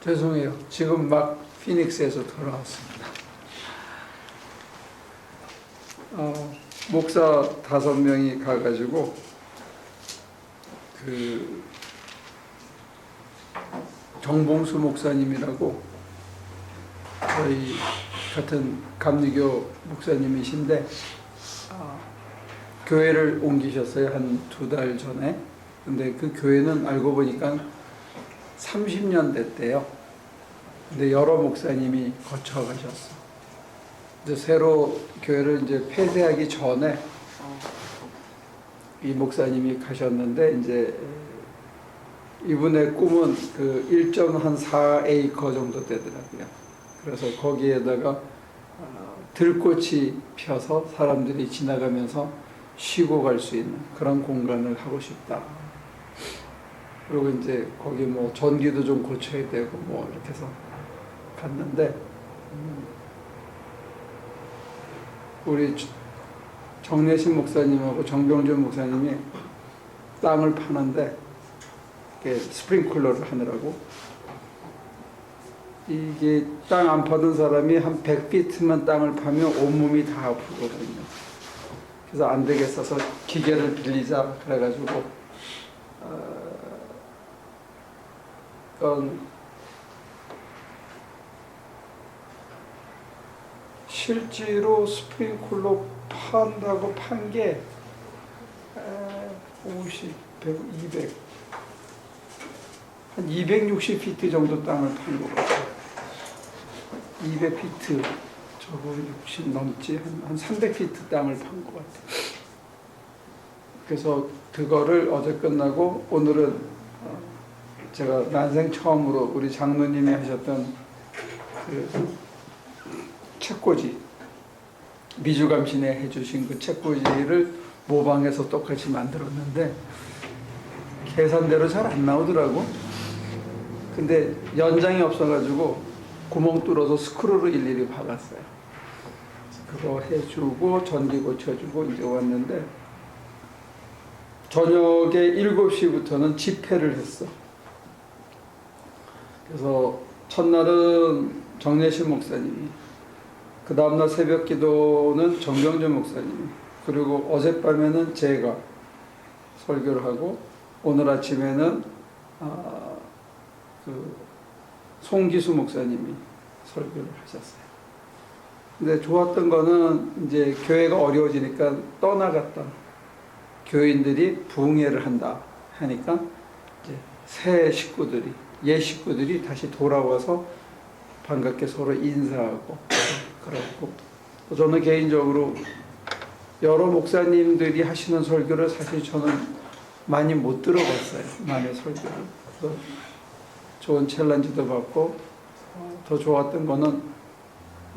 죄송해요. 지금 막 피닉스에서 돌아왔습니다. 목사 5명이 가가지고 그 정봉수 목사님이라고 저희 같은 감리교 목사님이신데 교회를 옮기셨어요. 한 2달 전에. 근데 그 교회는 알고 보니까 30년 됐대요. 근데 여러 목사님이 거쳐가셨어. 이제 새로 교회를 이제 폐쇄하기 전에 이 목사님이 가셨는데, 이제 이분의 꿈은 그 1.4에이커 정도 되더라고요. 그래서 거기에다가 들꽃이 펴서 사람들이 지나가면서 쉬고 갈 수 있는 그런 공간을 하고 싶다. 그리고 이제 거기 뭐 전기도 좀 고쳐야 되고 뭐 이렇게 해서 갔는데, 우리 정내신 목사님하고 정병준 목사님이 땅을 파는데 스프링클러를 하느라고, 이게 땅 안 파던 사람이 한 100피트만 땅을 파면 온몸이 다 아프거든요. 그래서 안 되겠어서 기계를 빌리자 그래가지고 실제로 스프링클러 판다고 판 게 50, 100, 200, 한 260피트 정도 땅을 판 것 같아요. 200피트, 저거 60 넘지, 한 300피트 땅을 판 것 같아요. 그래서 그거를 어제 끝나고 오늘은 제가 난생 처음으로 우리 장로님이 하셨던 그 책꽂이, 미주감신에 해주신 그 책꽂이를 모방해서 똑같이 만들었는데 계산대로 잘 안 나오더라고. 근데 연장이 없어가지고 구멍 뚫어서 스크루로 일일이 박았어요. 그거 해주고 전기 고쳐주고 이제 왔는데, 저녁에 7시부터는 집회를 했어. 그래서 첫날은 정내신 목사님이, 그 다음날 새벽 기도는 정병준 목사님이, 그리고 어젯밤에는 제가 설교를 하고, 오늘 아침에는 그 송기수 목사님이 설교를 하셨어요. 근데 좋았던 거는 이제 교회가 어려워지니까 떠나갔던 교인들이 부흥회를 한다 하니까 이제 새 식구들이, 옛 식구들이 다시 돌아와서 반갑게 서로 인사하고 그렇고, 저는 개인적으로 여러 목사님들이 하시는 설교를 사실 저는 많이 못 들어봤어요. 많은 설교를. 그래서 좋은 챌린지도 받고, 더 좋았던 거는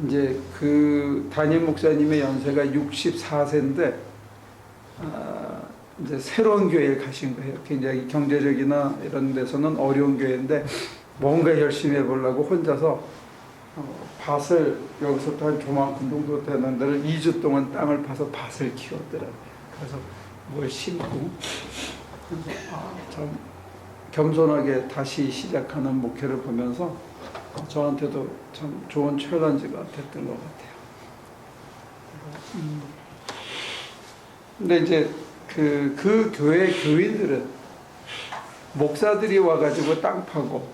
이제 그 담임 목사님의 연세가 64세인데 이제 새로운 교회에 가신 거예요. 굉장히 경제적이나 이런 데서는 어려운 교회인데 뭔가 열심히 해보려고 혼자서 밭을, 여기서부터 한 조만큼 정도 되는 데를 2주 동안 땅을 파서 밭을 키웠더라고요. 그래서 뭘 심고, 참 겸손하게 다시 시작하는 목회를 보면서 저한테도 참 좋은 챌린지가 됐던 것 같아요. 근데 이제 그 교회 교인들은 목사들이 와가지고 땅 파고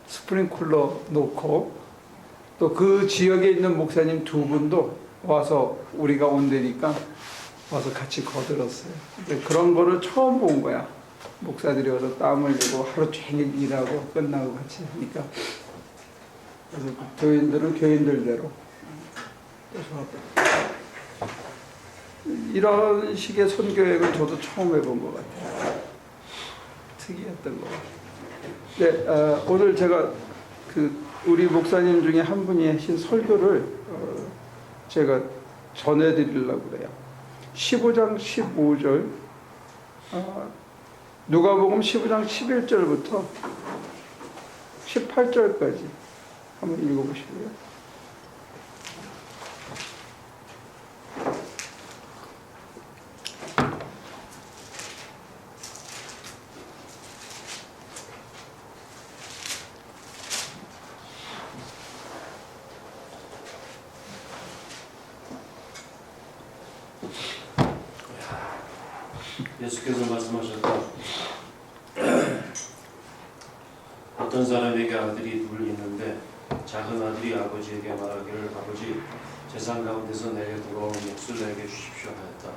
스프링클러 놓고, 또 그 지역에 있는 목사님 2분도 와서 우리가 온다니까 와서 같이 거들었어요. 근데 그런 거를 처음 본 거야. 목사들이 와서 땀 흘리고 하루 종일 일하고 끝나고 같이 하니까. 그래서 교인들은 교인들대로. 이런 식의 선교행을 저도 처음 해본 것 같아요. 특이했던 것 같아요. 네, 오늘 제가 우리 목사님 중에 한 분이 하신 설교를 제가 전해드리려고 그래요. 15장 15절, 누가복음 15장 11절부터 18절까지 한번 읽어보시고요. 예수께서 말씀하셨다. 어떤 사람에게 아들이 둘 있는데 작은 아들이 아버지에게 말하기를 아버지 재산 가운데서 내게 돌아온 몫을 내게 주십시오 하였다.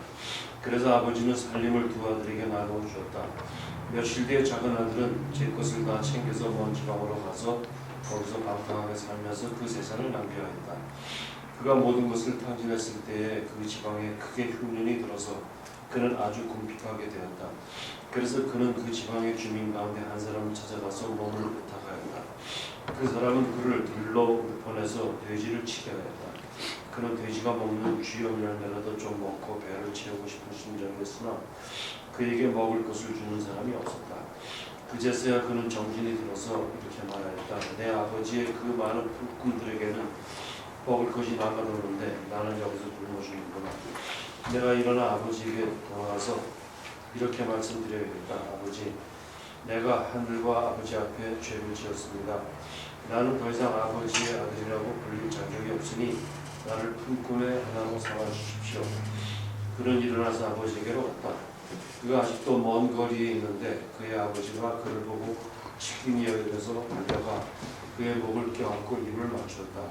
그래서 아버지는 살림을 두 아들에게 나누어 주었다. 며칠 뒤에 작은 아들은 제 것을 다 챙겨서 먼 지방으로 가서 거기서 방탕하게 살면서 그 재산을 낭비하였다. 그가 모든 것을 탕진했을 때에 그 지방에 크게 흉년이 들어서 그는 아주 궁핍하게 되었다. 그래서 그는 그 지방의 주민 가운데 한 사람을 찾아가서 몸을 부탁하였다. 그 사람은 그를 들러 보내서 돼지를 치게 하였다. 그는 돼지가 먹는 쥐염 열매라도 좀 먹고 배를 채우고 싶은 심정이었으나 그에게 먹을 것을 주는 사람이 없었다. 그제서야 그는 정신이 들어서 이렇게 말하였다. 내 아버지의 그 많은 품꾼들에게는 먹을 것이 남아도는데 나는 여기서 굶어주는구나. 내가 일어나 아버지에게 돌아가서 이렇게 말씀드려야겠다. 아버지, 내가 하늘과 아버지 앞에 죄를 지었습니다. 나는 더 이상 아버지의 아들이라고 불릴 자격이 없으니 나를 품꾼의 하나로 삼아주십시오. 그는 일어나서 아버지에게로 갔다. 그가 아직도 먼 거리에 있는데 그의 아버지가 그를 보고 치킨이 여겨서 달려가 그의 목을 껴안고 입을 맞추었다.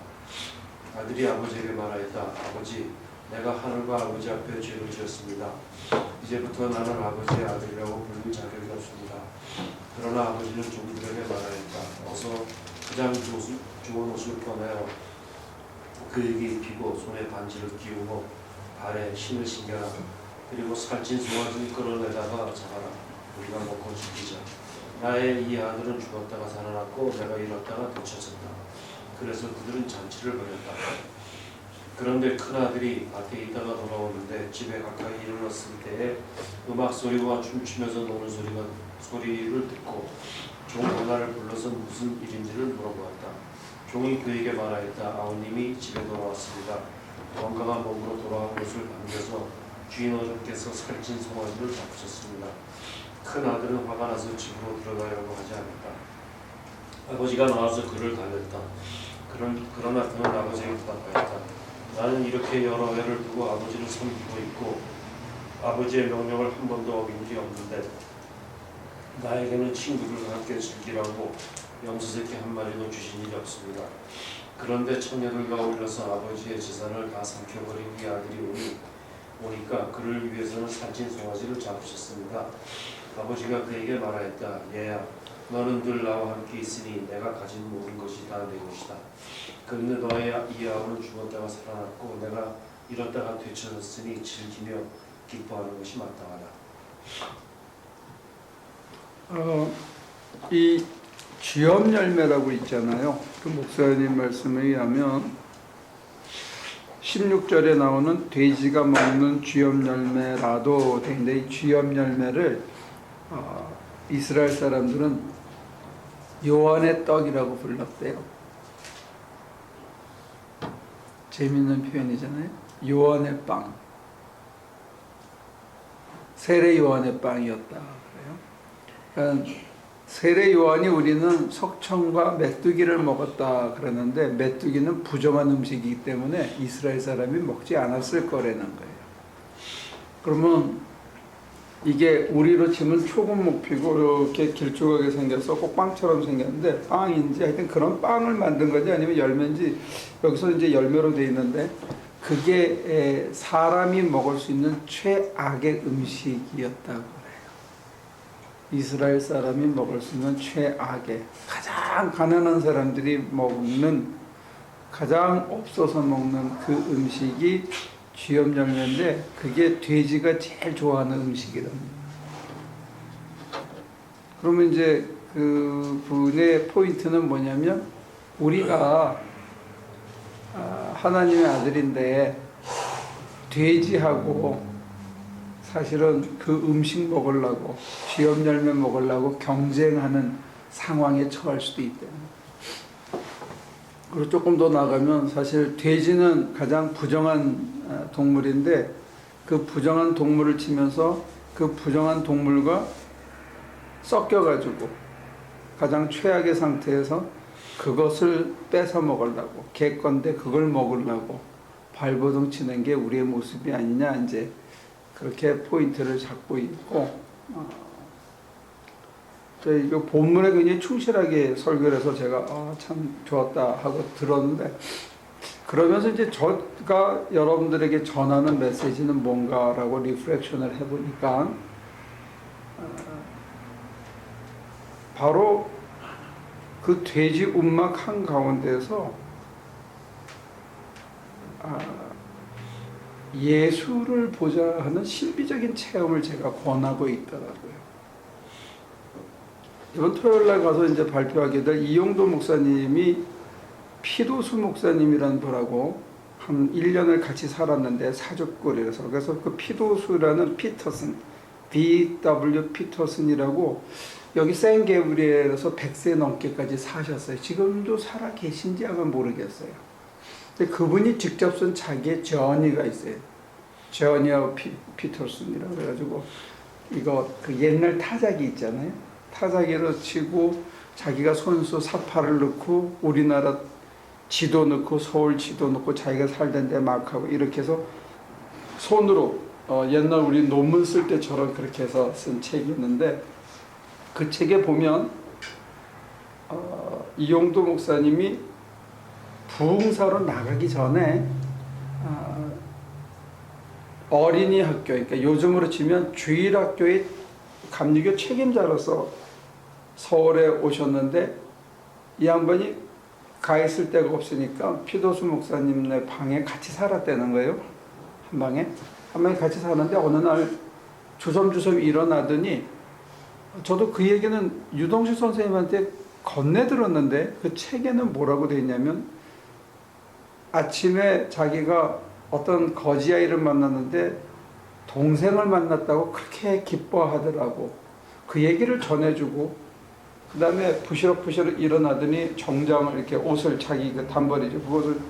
아들이 아버지에게 말하였다. 아버지, 내가 하늘과 아버지 앞에 죄를 지었습니다. 이제부터 나는 아버지의 아들이라고 불릴 자격이 없습니다. 그러나 아버지는 종들에게 말하였다. 어서 가장 좋은 옷을 꺼내어 그에게 입히고 손에 반지를 끼우고 발에 신을 신겨라. 그리고 살찐 송아지를 끌어내다가 잡아라. 우리가 먹고 죽이자. 나의 이 아들은 죽었다가 살아났고 내가 잃었다가 되찾았다. 그래서 그들은 잔치를 벌였다. 그런데 큰아들이 밭에 있다가 돌아오는데 집에 가까이 이르렀을 때에 음악 소리와 춤추면서 노는 소리를 듣고 종 하나를 불러서 무슨 일인지를 물어보았다. 종이 그에게 말하였다. 아우님이 집에 돌아왔습니다. 건강한 몸으로 돌아온 것을 반겨서 주인 어른께서 살찐 송아지를 잡으셨습니다. 큰아들은 화가 나서 집으로 들어가려고 하지 않았다. 아버지가 나와서 그를 달랬다. 그러나 그는 아버지에게 대답하였다. 나는 이렇게 여러 해를 두고 아버지를 섬기고 있고 아버지의 명령을 한 번도 어긴 게 없는데 나에게는 친구들과 함께 즐기라고 염소새끼 한 마리도 주신 일이 없습니다. 그런데 처녀들과 어울려서 아버지의 재산을 다 삼켜버린 이 아들이 오니까 그를 위해서는 살찐 송아지를 잡으셨습니다. 아버지가 그에게 말하였다. 얘야, 너는 늘 나와 함께 있으니 내가 가진 모든 것이 다 내 것이다. 그런데 너의 이 아우는 죽었다가 살아났고 내가 잃었다가 되찾았으니 즐기며 기뻐하는 것이 마땅하다. 이 쥐염 열매라고 있잖아요. 그 목사님 말씀에 의하면 16절에 나오는 돼지가 먹는 쥐염 열매라도 되는데 이 쥐염 열매를 이스라엘 사람들은 요한의 떡이라고 불렀대요. 재밌는 표현이잖아요. 요한의 빵. 세례 요한의 빵이었다 그래요. 그러니까 세례 요한이 우리는 석청과 메뚜기를 먹었다 그러는데 메뚜기는 부정한 음식이기 때문에 이스라엘 사람이 먹지 않았을 거라는 거예요. 그러면 이게 우리로 치면 초급 목피고 이렇게 길쭉하게 생겨서 꼭 빵처럼 생겼는데 빵인지 하여튼 그런 빵을 만든 건지 아니면 열매인지 여기서 이제 열매로 되어 있는데 그게 사람이 먹을 수 있는 최악의 음식이었다고 해요. 이스라엘 사람이 먹을 수 있는 최악의 가장 가난한 사람들이 먹는 가장 없어서 먹는 그 음식이 쥐염 열매인데 그게 돼지가 제일 좋아하는 음식이랍니다. 그러면 이제 그 분의 포인트는 뭐냐면 우리가 하나님의 아들인데 돼지하고 사실은 그 음식 먹으려고 쥐염 열매 먹으려고 경쟁하는 상황에 처할 수도 있다. 그리고 조금 더 나가면 사실 돼지는 가장 부정한 동물인데 그 부정한 동물을 치면서 그 부정한 동물과 섞여가지고 가장 최악의 상태에서 그것을 뺏어 먹으려고 개 건데 그걸 먹으려고 발버둥 치는 게 우리의 모습이 아니냐 이제 그렇게 포인트를 잡고 있고, 저희 이 본문에 굉장히 충실하게 설교를 해서 제가 참 좋았다 하고 들었는데, 그러면서 이제 제가 여러분들에게 전하는 메시지는 뭔가라고 리프렉션을 해보니까 바로 그 돼지 움막 한가운데서 예수를 보자 하는 신비적인 체험을 제가 권하고 있더라고요. 이번 토요일날 가서 이제 발표하게 될 이용도 목사님이 피도수 목사님이라는 분하고 한 1년을 같이 살았는데 사족골이라서, 그래서 그 피도수라는 피터슨, B.W. 피터슨이라고 여기 생게브리엘에서 100세 넘게까지 사셨어요. 지금도 살아 계신지 아마 모르겠어요. 근데 그분이 직접 쓴 자기의 저니가 있어요. 저니어 피터슨이라고 해가지고, 이거 그 옛날 타자기 있잖아요. 타자기로 치고 자기가 손수 사파를 넣고 우리나라 지도 넣고 서울 지도 넣고 자기가 살던 데 막 하고 이렇게 해서 손으로 옛날 우리 논문 쓸 때처럼 그렇게 해서 쓴 책이 있는데, 그 책에 보면 이용도 목사님이 부흥사로 나가기 전에 어린이 학교, 그러니까 요즘으로 치면 주일학교의 감리교 책임자로서 서울에 오셨는데, 이 양반이 가 있을 데가 없으니까 피도수 목사님네 방에 같이 살았다는 거예요. 한 방에 같이 사는데 어느 날 주섬주섬 일어나더니, 저도 그 얘기는 유동식 선생님한테 건네 들었는데, 그 책에는 뭐라고 되어 있냐면, 아침에 자기가 어떤 거지 아이를 만났는데 동생을 만났다고 그렇게 기뻐하더라고. 그 얘기를 전해주고, 그 다음에 부시럭부시럭 일어나더니 정장을 이렇게 옷을 자기 그 단벌이죠, 그것을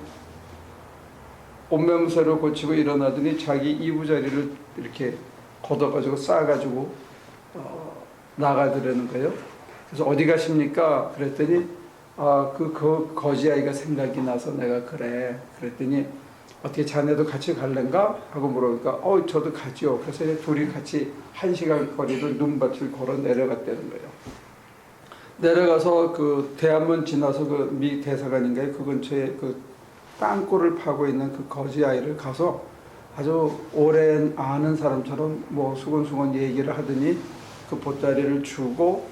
옷매무새로 고치고 일어나더니 자기 이부자리를 이렇게 걷어가지고 싸가지고 나가더라는 거예요. 그래서 어디 가십니까? 그랬더니 그 거지 아이가 생각이 나서 내가 그래. 그랬더니 어떻게 자네도 같이 갈랜가? 하고 물어보니까 저도 가지요. 그래서 둘이 같이 1시간 거리를 눈밭을 걸어 내려갔다는 거예요. 내려가서 그 대한문 지나서 그 미 대사관인가요? 그 근처에 그 땅굴을 파고 있는 그 거지 아이를 가서 아주 오랜 아는 사람처럼 뭐 수근수근 얘기를 하더니 그 보따리를 주고,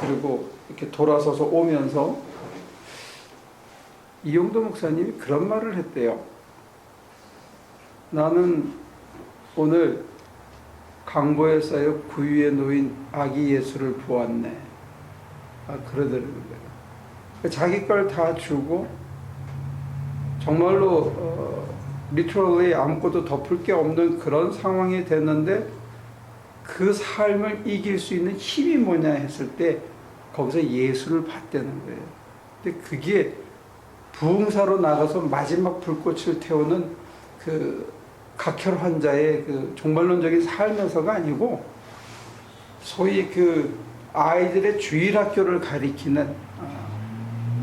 그리고 이렇게 돌아서서 오면서 이용도 목사님이 그런 말을 했대요. 나는 오늘 강보에 쌓여 구유에 놓인 아기 예수를 보았네. 그러더라고요. 자기 걸 다 주고, 정말로 리터럴리 아무것도 덮을 게 없는 그런 상황이 됐는데, 그 삶을 이길 수 있는 힘이 뭐냐 했을 때 거기서 예수를 봤다는 거예요. 근데 그게 부흥사로 나가서 마지막 불꽃을 태우는 그 각혈 환자의 그 종말론적인 삶에서가 아니고, 소위 그 아이들의 주일학교를 가리키는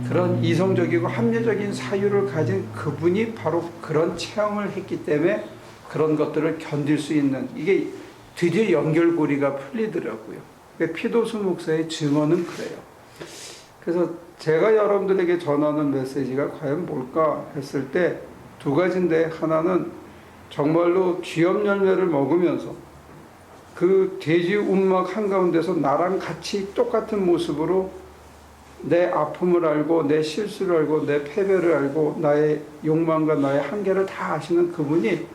그런 이성적이고 합리적인 사유를 가진 그분이 바로 그런 체험을 했기 때문에 그런 것들을 견딜 수 있는, 이게 드디어 연결고리가 풀리더라고요. 피도수 목사의 증언은 그래요. 그래서 제가 여러분들에게 전하는 메시지가 과연 뭘까 했을 때 두 가지인데, 하나는 정말로 쥐염 열매를 먹으면서 그 돼지 움막 한가운데서 나랑 같이 똑같은 모습으로 내 아픔을 알고 내 실수를 알고 내 패배를 알고 나의 욕망과 나의 한계를 다 아시는 그분이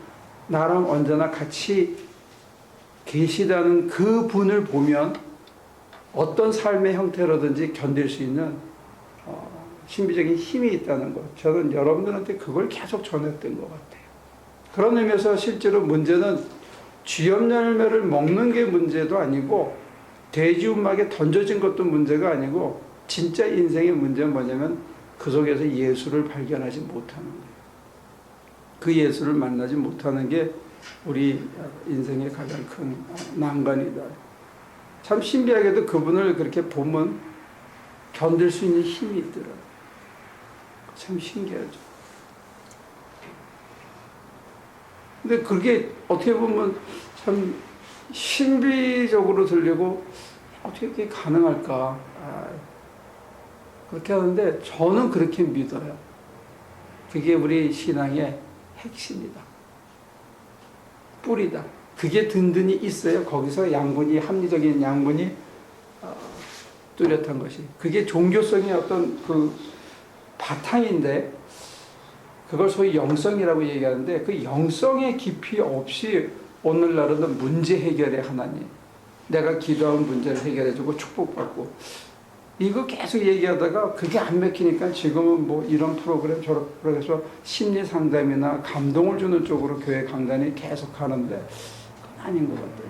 나랑 언제나 같이 계시다는 그 분을 보면 어떤 삶의 형태로든지 견딜 수 있는 신비적인 힘이 있다는 것, 저는 여러분들한테 그걸 계속 전했던 것 같아요. 그런 의미에서 실제로 문제는 쥐염 열매를 먹는 게 문제도 아니고 돼지 움막에 던져진 것도 문제가 아니고, 진짜 인생의 문제는 뭐냐면 그 속에서 예수를 발견하지 못하는 거예요. 그 예수를 만나지 못하는 게 우리 인생의 가장 큰 난관이다. 참 신비하게도 그분을 그렇게 보면 견딜 수 있는 힘이 있더라고요. 참 신기하죠. 근데 그게 어떻게 보면 참 신비적으로 들리고 어떻게 그게 가능할까? 그렇게 하는데 저는 그렇게 믿어요. 그게 우리 신앙의 핵심이다. 뿌리다. 그게 든든히 있어요. 거기서 양분이, 합리적인 양분이 뚜렷한 것이. 그게 종교성의 어떤 그 바탕인데, 그걸 소위 영성이라고 얘기하는데, 그 영성의 깊이 없이 오늘날은 문제 해결의 하나님, 내가 기도한 문제를 해결해주고 축복받고, 이거 계속 얘기하다가 그게 안 맥히니까 지금은 뭐 이런 프로그램 저런 프로그램 해서 심리 상담이나 감동을 주는 쪽으로 교회 강단이 계속 가는데 그건 아닌 것 같아요.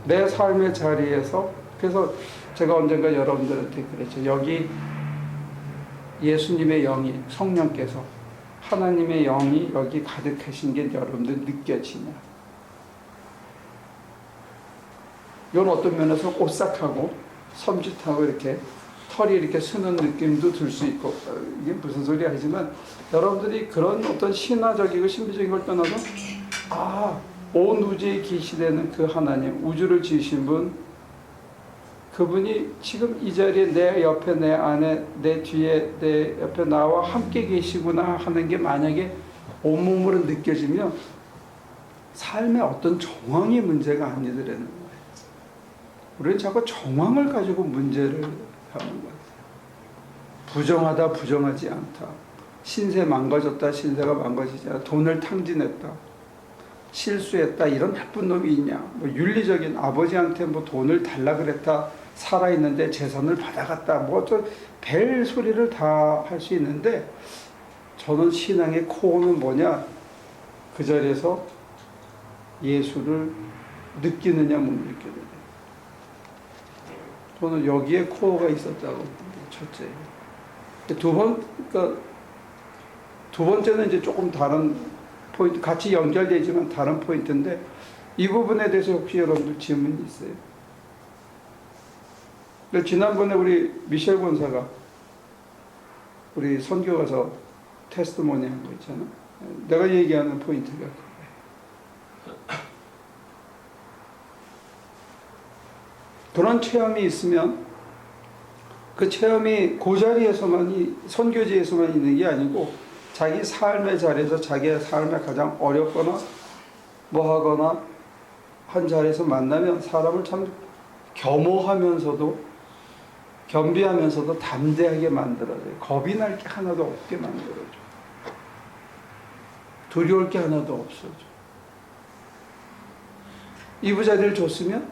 내 삶의 자리에서, 그래서 제가 언젠가 여러분들한테 그랬죠. 여기 예수님의 영이, 성령께서, 하나님의 영이 여기 가득하신 게 여러분들 느껴지냐? 이건 어떤 면에서 오싹하고 섬찟하고 이렇게 털이 이렇게 쓰는 느낌도 들 수 있고, 이게 무슨 소리 하지만 여러분들이 그런 어떤 신화적이고 신비적인 걸 떠나서 온 우주에 계시되는 그 하나님, 우주를 지으신 분, 그분이 지금 이 자리에 내 옆에, 내 안에, 내 뒤에, 내 옆에 나와 함께 계시구나 하는 게 만약에 온몸으로 느껴지면 삶의 어떤 정황이 문제가 아니더라는 거예요. 우리는 자꾸 정황을 가지고 문제를 하는 것 같아요. 부정하다, 부정하지 않다. 신세 망가졌다, 신세가 망가지지 않다. 돈을 탕진했다, 실수했다, 이런 나쁜 놈이 있냐. 뭐 윤리적인, 아버지한테 뭐 돈을 달라 그랬다, 살아있는데 재산을 받아갔다, 뭐 또 별 소리를 다 할 수 있는데, 저는 신앙의 코어는 뭐냐? 그 자리에서 예수를 느끼느냐 못 느끼느냐. 저는 여기에 코어가 있었다고 봅니다. 첫째. 그러니까 두 번째는 이제 조금 다른 포인트, 같이 연결되지만 다른 포인트인데, 이 부분에 대해서 혹시 여러분들 질문이 있어요? 지난번에 우리 미셸 권사가 우리 선교 가서 테스트모니 한 거 있잖아. 내가 얘기하는 포인트가 그거예요. 그런 체험이 있으면 그 체험이 그 자리에서만, 선교지에서만 있는 게 아니고 자기 삶의 자리에서, 자기의 삶에 가장 어렵거나 뭐 하거나 한 자리에서 만나면 사람을 참 겸허하면서도, 겸비하면서도 담대하게 만들어줘요. 겁이 날 게 하나도 없게 만들어줘. 두려울 게 하나도 없어져. 이부자리를 줬으면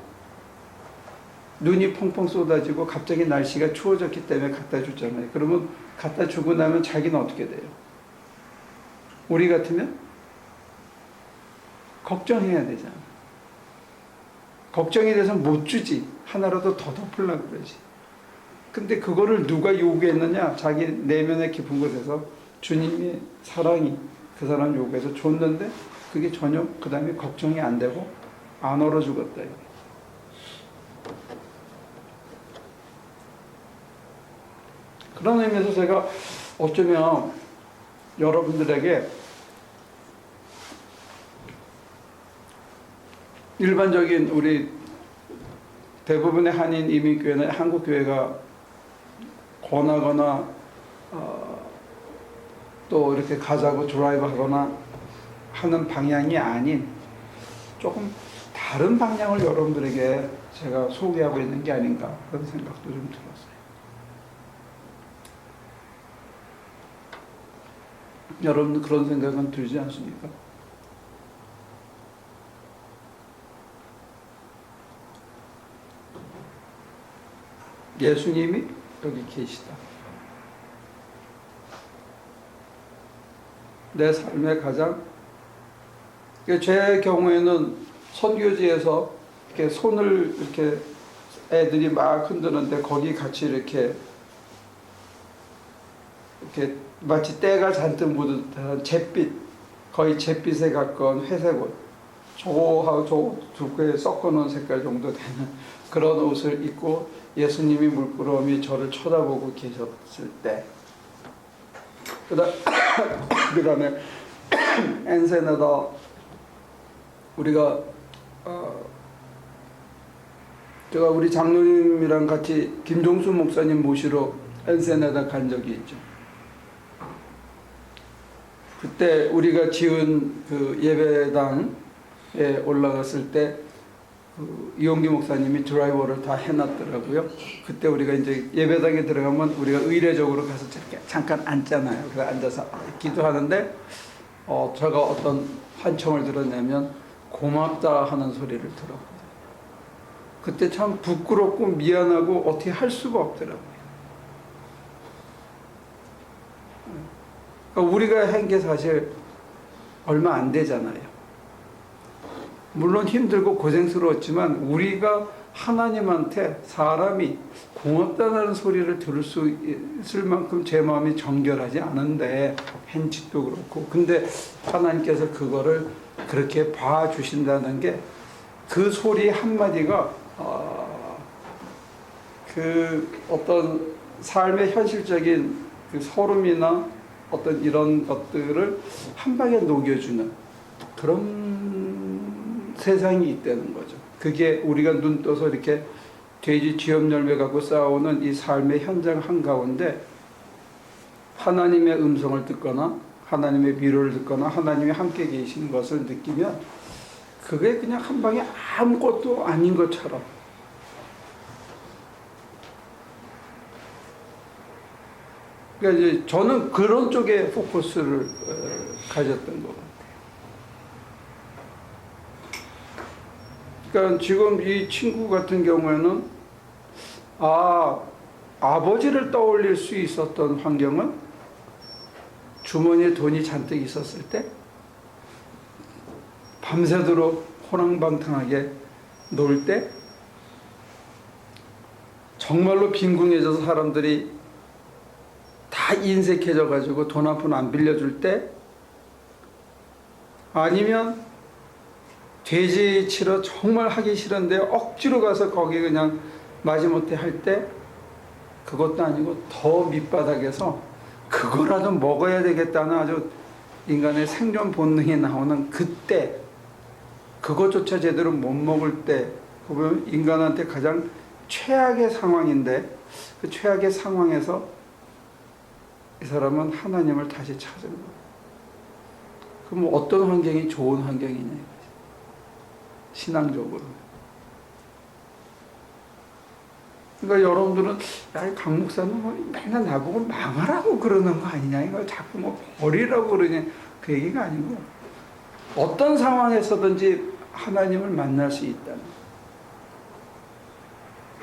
눈이 펑펑 쏟아지고 갑자기 날씨가 추워졌기 때문에 갖다 줬잖아요. 그러면 갖다 주고 나면 자기는 어떻게 돼요? 우리 같으면 걱정해야 되잖아. 걱정이 돼서 못 주지. 하나라도 더 덮으려고 그러지. 근데 그거를 누가 요구했느냐? 자기 내면의 깊은 곳에서 주님의 사랑이 그 사람 요구해서 줬는데, 그게 전혀 그 다음에 걱정이 안 되고 안 얼어 죽었다. 그런 의미에서 제가 어쩌면 여러분들에게 일반적인 우리 대부분의 한인 이민교회는 한국교회가 권하거나 또 이렇게 가자고 드라이브 하거나 하는 방향이 아닌 조금 다른 방향을 여러분들에게 제가 소개하고 있는 게 아닌가, 그런 생각도 좀 들었어요. 여러분 그런 생각은 들지 않습니까? 예수님이 여기 계시다. 내 삶의 가장, 제 경우에는 선교지에서 이렇게 손을 이렇게 애들이 막 흔드는데 거기 같이 이렇게 마치 때가 잔뜩 묻은 듯한 잿빛, 거의 잿빛에 가까운 회색 옷, 저하고 저 두 개에 섞어놓은 색깔 정도 되는 그런 옷을 입고 예수님이 물끄러미 저를 쳐다보고 계셨을 때, 그 다음에 엔센에다 우리가 제가 우리 장로님이랑 같이 김종수 목사님 모시러 엔센에다 간 적이 있죠. 그때 우리가 지은 그 예배당에 올라갔을 때 이용기 목사님이 드라이버를 다 해놨더라고요. 그때 우리가 이제 예배당에 들어가면 우리가 의례적으로 가서 잠깐 앉잖아요. 그래서 앉아서 기도하는데 제가 어떤 환청을 들었냐면 고맙다 하는 소리를 들었거든요. 그때 참 부끄럽고 미안하고 어떻게 할 수가 없더라고요. 그러니까 우리가 한 게 사실 얼마 안 되잖아요. 물론 힘들고 고생스러웠지만 우리가 하나님한테 사람이 고맙다는 소리를 들을 수 있을 만큼 제 마음이 정결하지 않은데 행직도 그렇고 근데 하나님께서 그거를 그렇게 봐주신다는 게 그 소리 한마디가 그 어떤 삶의 현실적인 그 소름이나 어떤 이런 것들을 한 방에 녹여주는 그런 세상이 있다는 거죠. 그게 우리가 눈 떠서 이렇게 돼지 쥐염 열매 갖고 싸우는 이 삶의 현장 한가운데 하나님의 음성을 듣거나 하나님의 위로를 듣거나 하나님이 함께 계신 것을 느끼면 그게 그냥 한 방에 아무것도 아닌 것처럼 그러니까 이제 저는 그런 쪽에 포커스를 가졌던 것 같아요. 그러니까 지금 이 친구 같은 경우에는 아버지를 떠올릴 수 있었던 환경은 주머니에 돈이 잔뜩 있었을 때 밤새도록 호랑방탕하게 놀 때 정말로 빈궁해져서 사람들이 다 인색해져 가지고 돈 한 푼 안 빌려줄 때 아니면 돼지 치러 정말 하기 싫은데 억지로 가서 거기 그냥 마지못해 할 때 그것도 아니고 더 밑바닥에서 그거라도 먹어야 되겠다는 아주 인간의 생존 본능이 나오는 그때 그것조차 제대로 못 먹을 때 보면 인간한테 가장 최악의 상황인데 그 최악의 상황에서 이 사람은 하나님을 다시 찾은 거예요. 그럼 어떤 환경이 좋은 환경이냐 신앙적으로. 그러니까 여러분들은 야, 강 목사는 뭐 맨날 나보고 망하라고 그러는 거 아니냐 이거 자꾸 뭐 버리라고 그러냐 그 얘기가 아니고 어떤 상황에서든지 하나님을 만날 수 있다는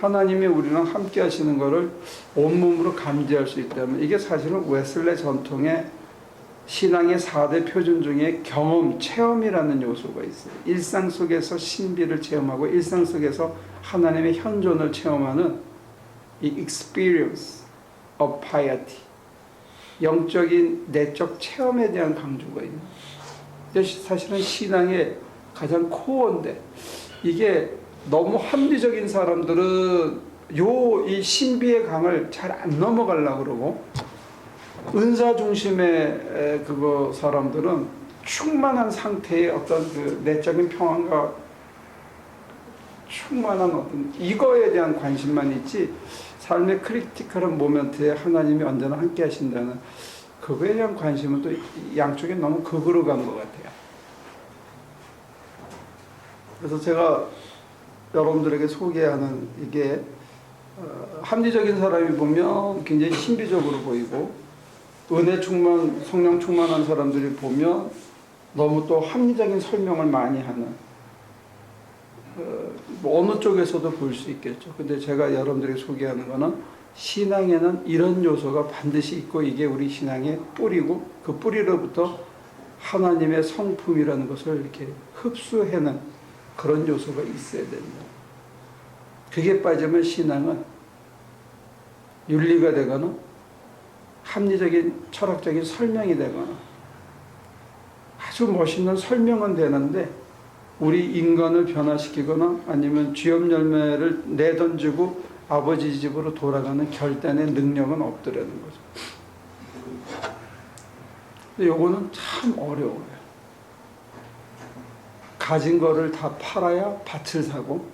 하나님이 우리랑 함께 하시는 것을 온몸으로 감지할 수 있다면 이게 사실은 웨슬레 전통의 신앙의 4대 표준 중에 경험, 체험이라는 요소가 있어요. 일상 속에서 신비를 체험하고 일상 속에서 하나님의 현존을 체험하는 이 experience of piety, 영적인 내적 체험에 대한 강조가 있는 거예요. 사실은 신앙의 가장 코어인데 이게 너무 합리적인 사람들은 이 신비의 강을 잘 안 넘어가려고 그러고 은사 중심의 그거 사람들은 충만한 상태의 어떤 그 내적인 평안과 충만한 어떤 이거에 대한 관심만 있지 삶의 크리티컬한 모멘트에 하나님이 언제나 함께 하신다는 그거에 대한 관심은 또 양쪽에 너무 극으로 간 것 같아요. 그래서 제가 여러분들에게 소개하는 이게 합리적인 사람이 보면 굉장히 신비적으로 보이고 은혜 충만, 성령 충만한 사람들이 보면 너무 또 합리적인 설명을 많이 하는 뭐 어느 쪽에서도 볼 수 있겠죠. 근데 제가 여러분들에게 소개하는 거는 신앙에는 이런 요소가 반드시 있고 이게 우리 신앙의 뿌리고 그 뿌리로부터 하나님의 성품이라는 것을 이렇게 흡수해낸 그런 요소가 있어야 된다. 그게 빠지면 신앙은 윤리가 되거나 합리적인 철학적인 설명이 되거나 아주 멋있는 설명은 되는데 우리 인간을 변화시키거나 아니면 쥐염 열매를 내던지고 아버지 집으로 돌아가는 결단의 능력은 없더라는 거죠. 근데 요거는 참 어려워요. 가진 거를 다 팔아야 밭을 사고,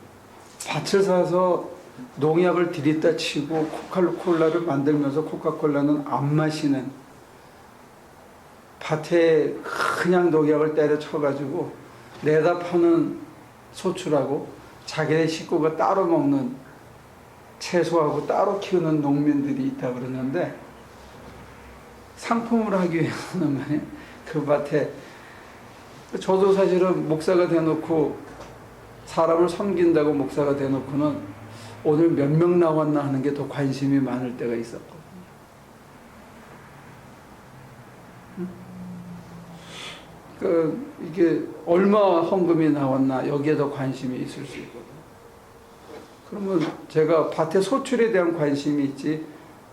밭을 사서 농약을 들이다 치고 코카콜라를 만들면서 코카콜라는 안 마시는, 밭에 그냥 농약을 때려 쳐가지고 내다 파는 소출하고 자기네 식구가 따로 먹는 채소하고 따로 키우는 농민들이 있다 그러는데, 상품을 하기 위해서는 말이에요, 그 밭에, 저도 사실은 목사가 돼놓고 사람을 섬긴다고 목사가 돼놓고는 오늘 몇 명 나왔나 하는 게 더 관심이 많을 때가 있었거든요. 이게 얼마 헌금이 나왔나 여기에 더 관심이 있을 수 있거든요. 그러면 제가 밭의 소출에 대한 관심이 있지,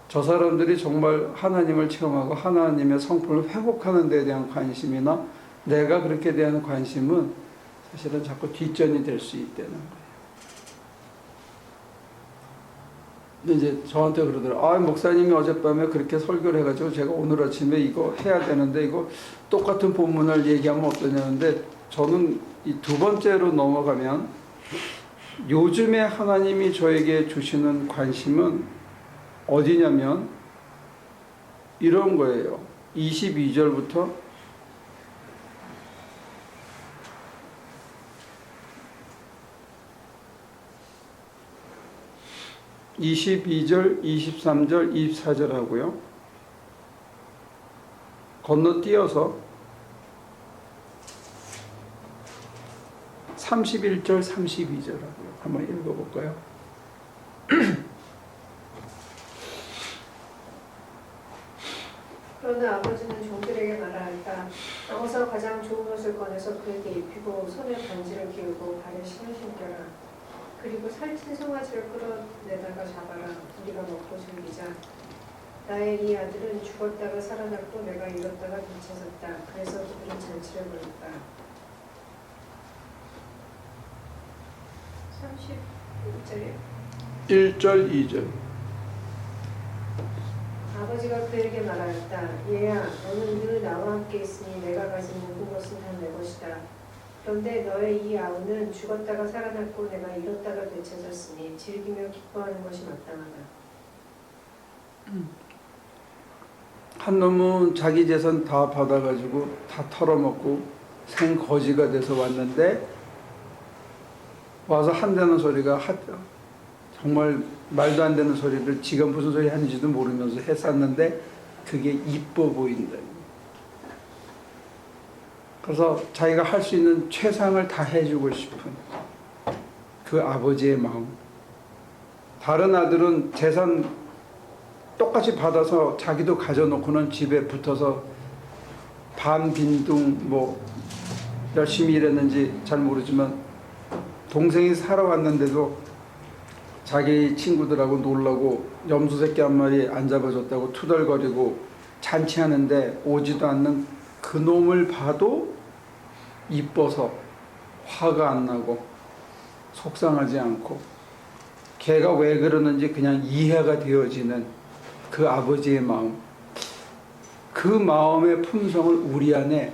저 사람들이 정말 하나님을 체험하고 하나님의 성품을 회복하는 데에 대한 관심이나 내가 그렇게 대한 관심은 사실은 자꾸 뒷전이 될 수 있다는 거예요. 근데 이제 저한테 그러더라고요. 아, 목사님이 어젯밤에 그렇게 설교를 해가지고 제가 오늘 아침에 이거 해야 되는데 이거 똑같은 본문을 얘기하면 어떠냐는데, 저는 이 두 번째로 넘어가면 요즘에 하나님이 저에게 주시는 관심은 어디냐면 이런 거예요. 22절부터 22절, 23절, 24절 하고요. 건너뛰어서 31절, 32절 하고요. 한번 읽어볼까요? 그러나 아버지는 종들에게 말하였다. 나가서 가장 좋은 옷을 꺼내서 그에게 입히고 손에 반지를 끼우고 발에 신을 신겨라. 그리고 살찐 송아지를 끌어내다가 잡아라. 우리가 먹고 즐기자. 나의 이 아들은 죽었다가 살아났고 내가 잃었다가 되찾았다. 그래서 그들은 잔치를 벌였다. 31절이요? 1절, 2절. 아버지가 그에게 말하였다. 얘야, 너는 늘 나와 함께 있으니 내가 가진 모든 것은 다 내 것이다. 그런데 너의 이 아우는 죽었다가 살아났고 내가 잃었다가 되찾았으니 즐기며 기뻐하는 것이 마땅하다. 한 놈은 자기 재산 다 받아가지고 다 털어먹고 생거지가 돼서 왔는데, 와서 한다는 소리가 정말 말도 안 되는 소리를 지가 무슨 소리 하는지도 모르면서 했었는데 그게 이뻐 보인다. 그래서 자기가 할 수 있는 최상을 다 해주고 싶은 그 아버지의 마음. 다른 아들은 재산 똑같이 받아서 자기도 가져놓고는 집에 붙어서 반빈둥 뭐 열심히 일했는지 잘 모르지만 동생이 살아왔는데도 자기 친구들하고 놀라고 염소 새끼 한 마리 안 잡아줬다고 투덜거리고 잔치하는데 오지도 않는 그 놈을 봐도 이뻐서 화가 안 나고 속상하지 않고, 걔가 왜 그러는지 그냥 이해가 되어지는 그 아버지의 마음, 그 마음의 품성을 우리 안에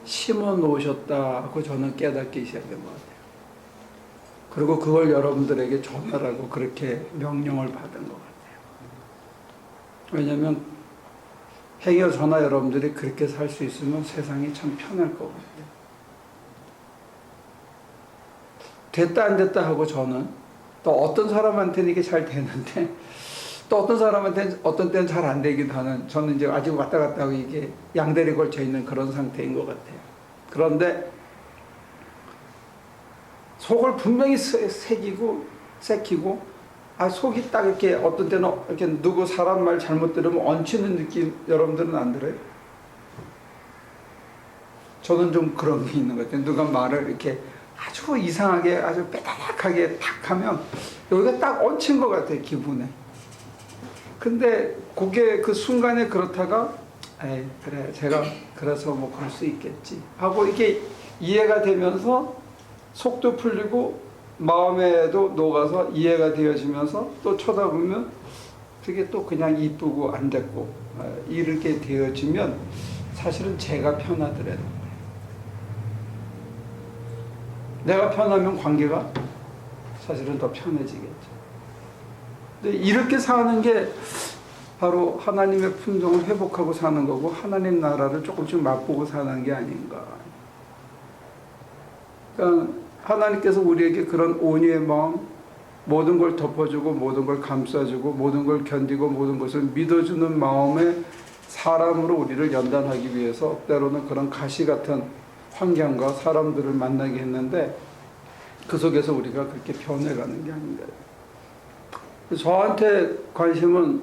심어 놓으셨다고 저는 깨닫기 시작한 것 같아요. 그리고 그걸 여러분들에게 전하라고 그렇게 명령을 받은 것 같아요. 왜냐하면 행여 저나 여러분들이 그렇게 살 수 있으면 세상이 참 편할 것 같아요. 됐다 안 됐다 하고 저는 또 어떤 사람한테는 이게 잘 되는데 또 어떤 사람한테는 어떤 때는 잘 안 되기도 하는, 저는 이제 아직 왔다 갔다 하고 이게 양다리 걸쳐 있는 그런 상태인 것 같아요. 그런데 속을 분명히 새기고 속이 딱 이렇게 어떤 때는 이렇게 누구 사람 말 잘못 들으면 얹히는 느낌 여러분들은 안 들어요? 저는 좀 그런 게 있는 것 같아요. 누가 말을 이렇게 아주 이상하게 아주 빼다닥하게 탁 하면 여기가 딱 얹힌 것 같아요, 기분에. 근데 그게 그 순간에 그렇다가 에이 그래 제가 그래서 뭐 그럴 수 있겠지 하고 이게 이해가 되면서 속도 풀리고 마음에도 녹아서 이해가 되어지면서 또 쳐다보면 그게 또 그냥 이쁘고 안 됐고 이렇게 되어지면 사실은 제가 편하더라도 내가 편하면 관계가 사실은 더 편해지겠죠. 근데 이렇게 사는 게 바로 하나님의 품성을 회복하고 사는 거고 하나님 나라를 조금씩 맛보고 사는 게 아닌가. 그러니까 하나님께서 우리에게 그런 온유의 마음, 모든 걸 덮어주고 모든 걸 감싸주고 모든 걸 견디고 모든 것을 믿어주는 마음의 사람으로 우리를 연단하기 위해서 때로는 그런 가시 같은 환경과 사람들을 만나게 했는데 그 속에서 우리가 그렇게 변해가는 게 아닌가. 저한테 관심은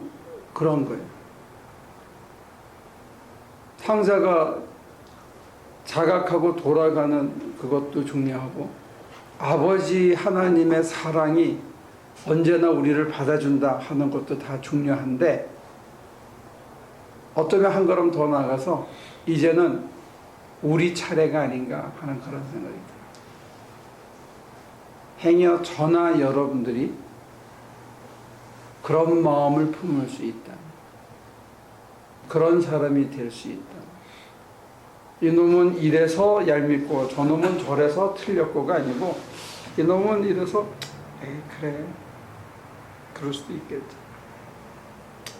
그런 거예요. 상자가 자각하고 돌아가는 그것도 중요하고 아버지 하나님의 사랑이 언제나 우리를 받아준다 하는 것도 다 중요한데 어쩌면 한 걸음 더 나가서 이제는 우리 차례가 아닌가 하는 그런 생각이 들어요. 행여 저나 여러분들이 그런 마음을 품을 수 있다. 그런 사람이 될 수 있다. 이놈은 이래서 얄밉고 저놈은 저래서 틀렸고가 아니고 이놈은 이래서 에이 그래 그럴 수도 있겠지.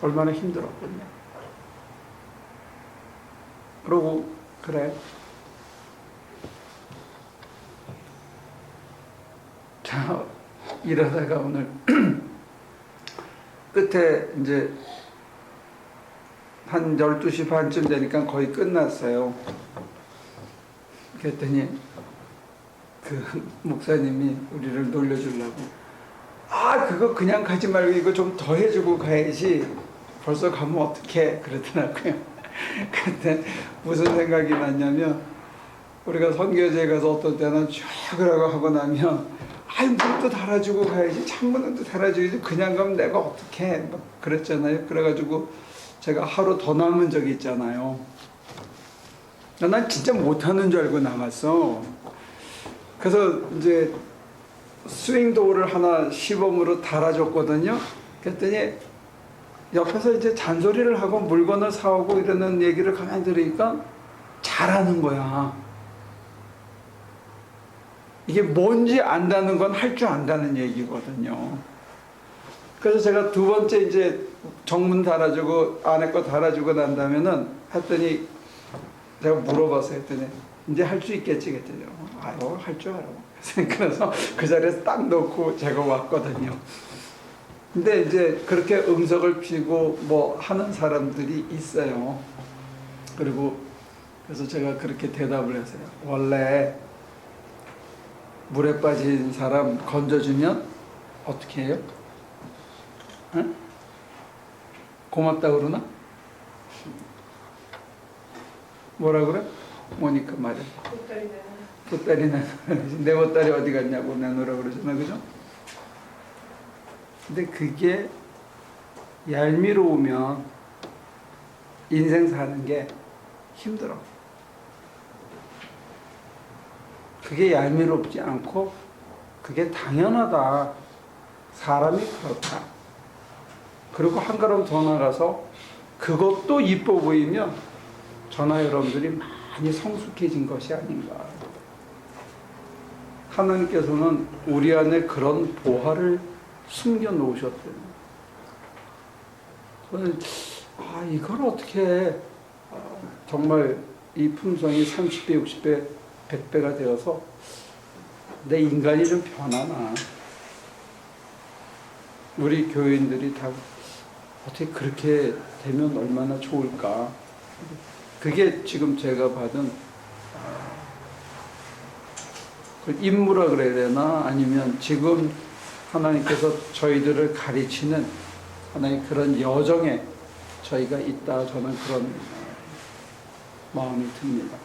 얼마나 힘들었겠냐. 그러고 그래. 자 이러다가 오늘 끝에 이제 한 12시 반쯤 되니까 거의 끝났어요. 그랬더니 그 목사님이 우리를 놀려주려고 그거 그냥 가지 말고 이거 좀 더 해주고 가야지 벌써 가면 어떡해 그러더라고요. 그때 무슨 생각이 났냐면 우리가 선교지에 가서 어떤 때는 쫙으라고 하고 나면 물도 달아주고 가야지 찬물도 달아주지 그냥 가면 내가 어떡해 막 그랬잖아요. 그래가지고 제가 하루 더 남은 적이 있잖아요. 난 진짜 못하는 줄 알고 나갔어. 그래서 이제 스윙도어를 하나 시범으로 달아줬거든요. 그랬더니 옆에서 이제 잔소리를 하고 물건을 사오고 이러는 얘기를 가만히 들으니까 잘하는 거야. 이게 뭔지 안다는 건 할 줄 안다는 얘기거든요. 그래서 제가 두 번째 이제 정문 달아주고 안에 거 달아주고 난다면은 했더니 제가 물어봤어요. 했더니 이제 할 수 있겠지 그랬더니 할 줄 알아. 그래서 그 자리에서 딱 놓고 제가 왔거든요. 근데 이제 그렇게 응석을 피고 뭐 하는 사람들이 있어요. 그리고 그래서 제가 그렇게 대답을 했어요. 원래 물에 빠진 사람 건져주면 어떻게 해요? 응? 고맙다 그러나? 뭐라 그래? 모니까 말해. 보따리 내놔. 내 보따리 어디 갔냐고 내놓으라 그러잖아, 그죠? 근데 그게 얄미로우면 인생 사는 게 힘들어. 그게 얄미롭지 않고 그게 당연하다. 사람이 그렇다. 그리고 한 걸음 더 나가서 그것도 이뻐 보이면 저나 여러분들이 많이 성숙해진 것이 아닌가. 하나님께서는 우리 안에 그런 보화를 숨겨 놓으셨대요. 저는 이걸 어떻게 정말 이 품성이 30배, 60배, 100배가 되어서 내 인간이 좀 변하나. 우리 교인들이 다 어떻게 그렇게 되면 얼마나 좋을까. 그게 지금 제가 받은 임무라 그래야 되나 아니면 지금 하나님께서 저희들을 가르치는 하나의 그런 여정에 저희가 있다. 저는 그런 마음이 듭니다.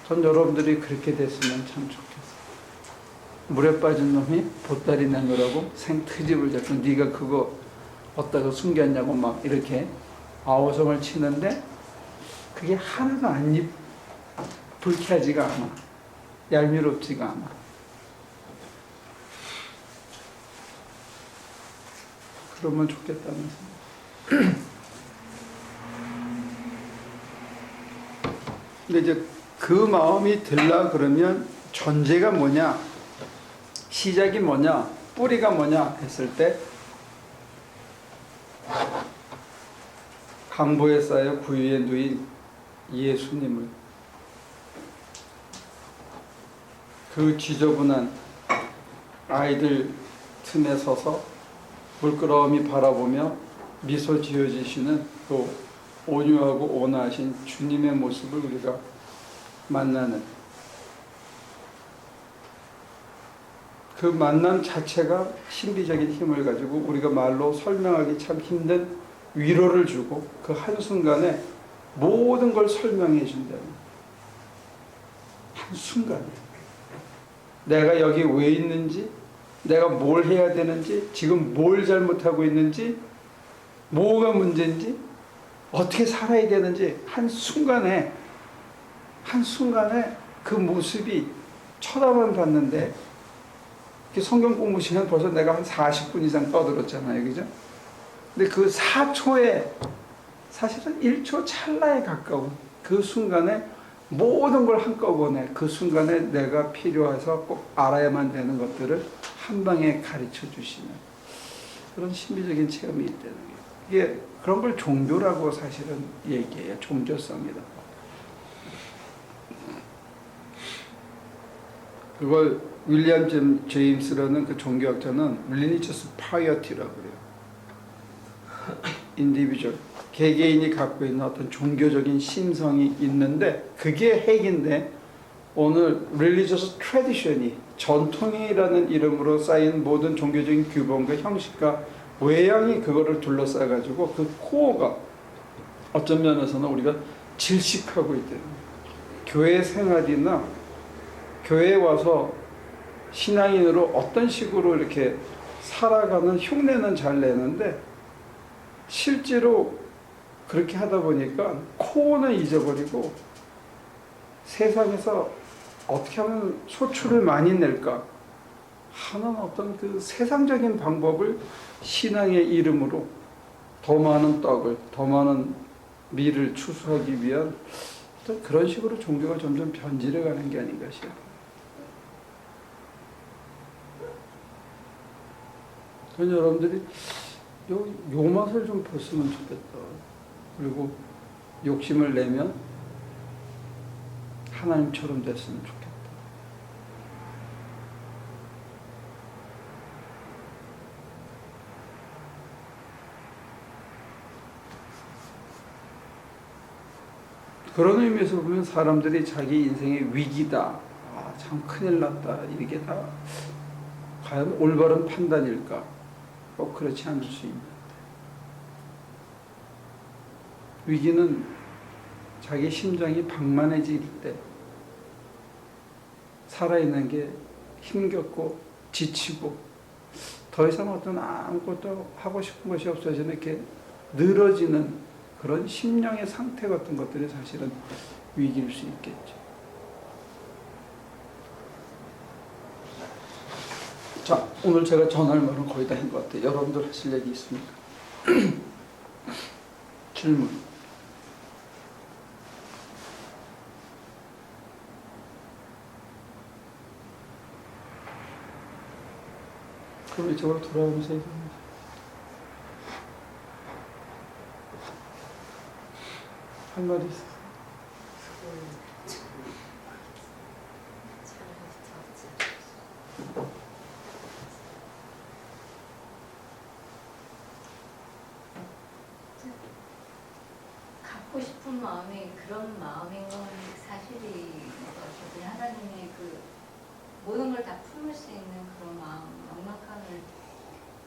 전 여러분들이 그렇게 됐으면 참 좋겠어요. 물에 빠진 놈이 보따리 내놓으라고 생트집을 잡고 네가 그거 어디다가 숨겼냐고 막 이렇게 아우성을 치는데 그게 하나도 안 불쾌하지가 않아. 얄미롭지가 않아. 그러면 좋겠다는 생각. 근데 이제 그 그 마음이 들라 그러면 전제가 뭐냐, 시작이 뭐냐, 뿌리가 뭐냐 했을 때 강보에 쌓여 구유에 누인 예수님을, 그 지저분한 아이들 틈에 서서 물끄러미 바라보며 미소 지어지시는 그 온유하고 온화하신 주님의 모습을 우리가 만나는 그 만남 자체가 신비적인 힘을 가지고 우리가 말로 설명하기 참 힘든 위로를 주고 그 한순간에 모든 걸 설명해 준다는, 한순간에 내가 여기 왜 있는지, 내가 뭘 해야 되는지, 지금 뭘 잘못하고 있는지, 뭐가 문제인지, 어떻게 살아야 되는지 한순간에 그 모습이 쳐다만 봤는데, 성경 공부 시간 벌써 내가 한 40분 이상 떠들었잖아요. 그죠? 근데 그 4초에 사실은 1초 찰나에 가까운 그 순간에 모든 걸 한꺼번에 그 순간에 내가 필요해서 꼭 알아야만 되는 것들을 한 방에 가르쳐 주시는 그런 신비적인 체험이 있다는 거예요. 이게 그런 걸 종교라고 사실은 얘기해요. 종교성이다. 그걸 윌리엄 제임스라는 그 종교학자는 religious piety라고 그래요. 인디비주얼, 개개인이 갖고 있는 어떤 종교적인 심성이 있는데 그게 핵인데, 오늘 religious tradition이, 전통이라는 이름으로 쌓인 모든 종교적인 규범과 형식과 외양이 그거를 둘러싸가지고 그 코어가 어떤 면에서는 우리가 질식하고 있다는 거예요. 교회 생활이나 교회에 와서 신앙인으로 어떤 식으로 이렇게 살아가는 흉내는 잘 내는데 실제로 그렇게 하다 보니까 코어는 잊어버리고 세상에서 어떻게 하면 소출을 많이 낼까 하는 어떤 그 세상적인 방법을 신앙의 이름으로 더 많은 떡을, 더 많은 미를 추수하기 위한 어떤 그런 식으로 종교가 점점 변질해 가는 게 아닌가 싶어요. 그래서 여러분들이 요 맛을 좀 봤으면 좋겠다. 그리고 욕심을 내면 하나님처럼 됐으면 좋겠다. 그런 의미에서 보면 사람들이 자기 인생의 위기다, 참 큰일 났다, 이게 다 과연 올바른 판단일까? 꼭 그렇지 않을 수 있는데, 위기는 자기 심장이 방만해질 때, 살아있는 게 힘겹고 지치고 더 이상 어떤 아무것도 하고 싶은 것이 없어지는, 이렇게 늘어지는 그런 심령의 상태 같은 것들이 사실은 위기일 수 있겠죠. 자, 오늘 제가 전할 말은 거의 다 한 것 같아요. 여러분들 하실 얘기 있습니까? 질문. 그럼 이쪽으로 돌아오면서 얘기합니다. 할 말이 있어. 갖고 싶은 마음이 그런 마음인 건 사실인 것 같아요. 하나님의 그 모든 걸 다 품을 수 있는 그런 마음, 넉넉함을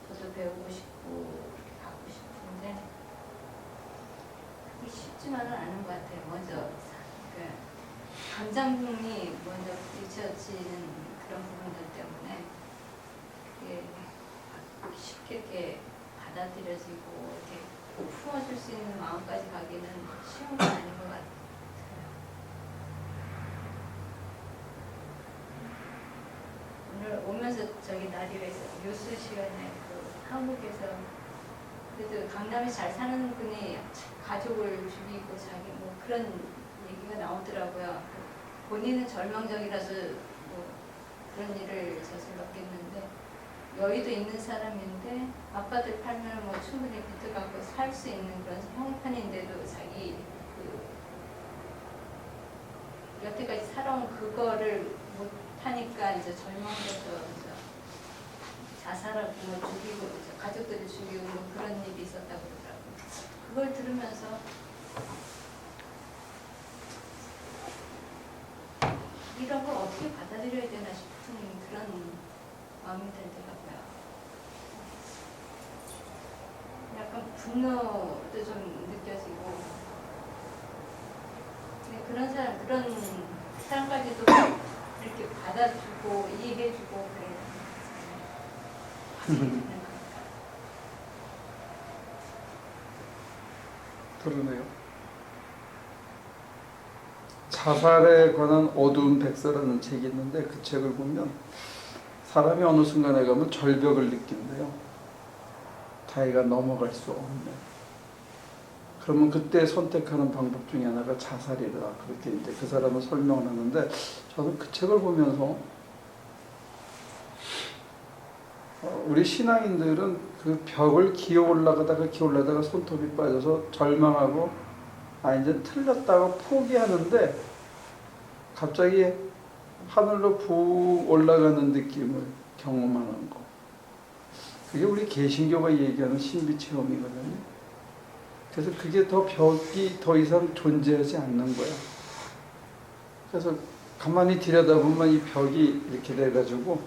저도 배우고 싶고 갖고 싶은데 그게 쉽지만은 않은 것 같아요. 먼저 감정이 먼저 부딪혀지는 그런 부분들 때문에 그게 쉽게 이렇게 받아들여지고 이렇게 품어줄 수 있는 마음까지 가기는 쉬운 건 아닌 것 같아요. 오늘 오면서 저기 나리에서 뉴스 시간에 그 한국에서 그래도 강남에 잘 사는 분이 가족을 죽이고 자기 뭐 그런 얘기가 나오더라고요. 본인은 절망적이라서 뭐 그런 일을 저질렀겠는데 여유도 있는 사람인데 아파트 팔면 뭐 충분히 빚도 갚고 살 수 있는 그런 형편인데도 자기 그 여태까지 살아온 그거를 못 하니까 이제 절망돼서 이제 자살하고 뭐 죽이고 이제 가족들을 죽이고 뭐 그런 일이 있었다고 그러더라고요. 그걸 들으면서 이런 걸 어떻게 받아들여야 되나 싶은 그런 마음이 들더라고요. 약간 분노도 좀 느껴지고 근데 그런 사람까지도 이렇게 받아주고 이해해주고 그래요. 그러네요. 자살에 관한 어두운 백서라는 책이 있는데 그 책을 보면 사람이 어느 순간에 가면 절벽을 느낀대요. 자기가 넘어갈 수 없는. 그러면 그때 선택하는 방법 중에 하나가 자살이다. 그렇게 이제 그 사람은 설명을 하는데 저는 그 책을 보면서 우리 신앙인들은 그 벽을 기어 올라가다가 손톱이 빠져서 절망하고 이제 틀렸다고 포기하는데 갑자기 하늘로 붕 올라가는 느낌을 경험하는 거. 그게 우리 개신교가 얘기하는 신비 체험이거든요. 그래서 그게 벽이 더 이상 존재하지 않는 거야. 그래서 가만히 들여다보면 이 벽이 이렇게 돼가지고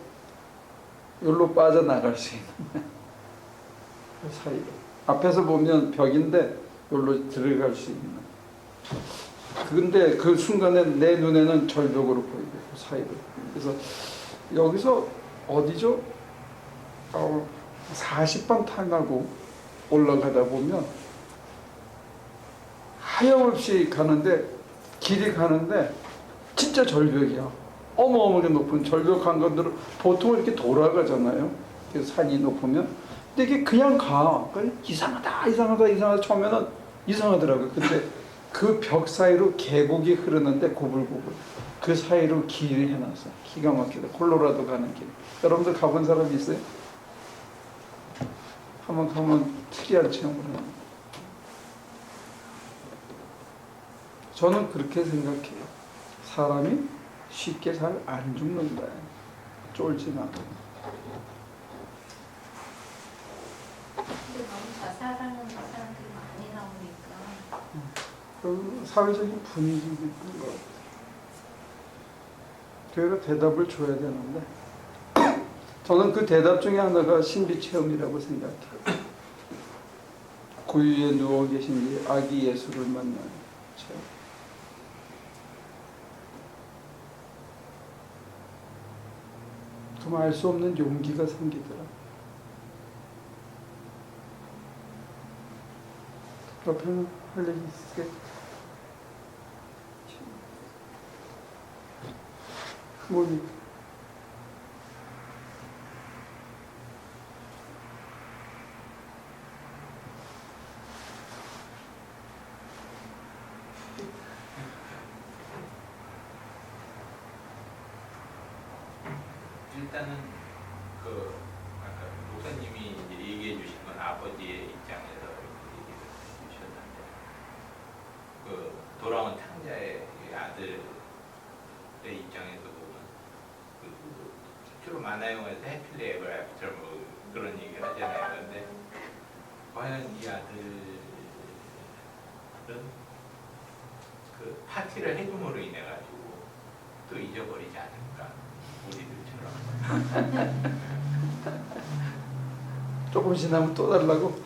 여기로 빠져나갈 수 있는 그 사이로. 앞에서 보면 벽인데 여기로 들어갈 수 있는. 근데 그 순간에 내 눈에는 절벽으로 보이고 그 사이로. 그래서 여기서 어디죠? 40번 타고 올라가다 보면 하염없이 가는데 길이 가는데 진짜 절벽이야. 어마어마하게 높은 절벽 한 건들 보통 이렇게 돌아가잖아요. 산이 높으면. 근데 이게 그냥 가. 이상하다 처음에는 이상하더라고요. 근데 그 벽 사이로 계곡이 흐르는데 고불고불. 그 사이로 길을 해놨어. 기가 막히다. 콜로라도 가는 길. 여러분들 가본 사람 있어요? 한번 가면 특이한 체험을 합니다. 저는 그렇게 생각해요. 사람이 쉽게 잘 안 죽는다. 쫄지 않고. 근데 너무 자살하는 사람들이 많이 나오니까 그런 사회적인 분위기도 있는 것 같아요. 교회가 대답을 줘야 되는데 저는 그 대답 중에 하나가 신비체험이라고 생각해요. 구유에 누워 계신 아기 예수를 만나는 체험. 그럼 알 수 없는 용기가 생기더라. 옆에는 할 얘기 있으세요? 뭐니? 일단은 그 아까 목사님이 이제 얘기해 주신 건 아버지의 입장에서 얘기를 주셨는데 그 돌아온 탕자의 아들의 입장에서 보면 주로 만화 영화에서 해피리 에버 애프터 뭐 그런 얘기를 하잖아요. 근데 과연 이 아들은 그 파티를 해줌으로 인해 가지고 또 잊어버리지 않을까? 우리들처럼. 조금 지나면 또 달라고?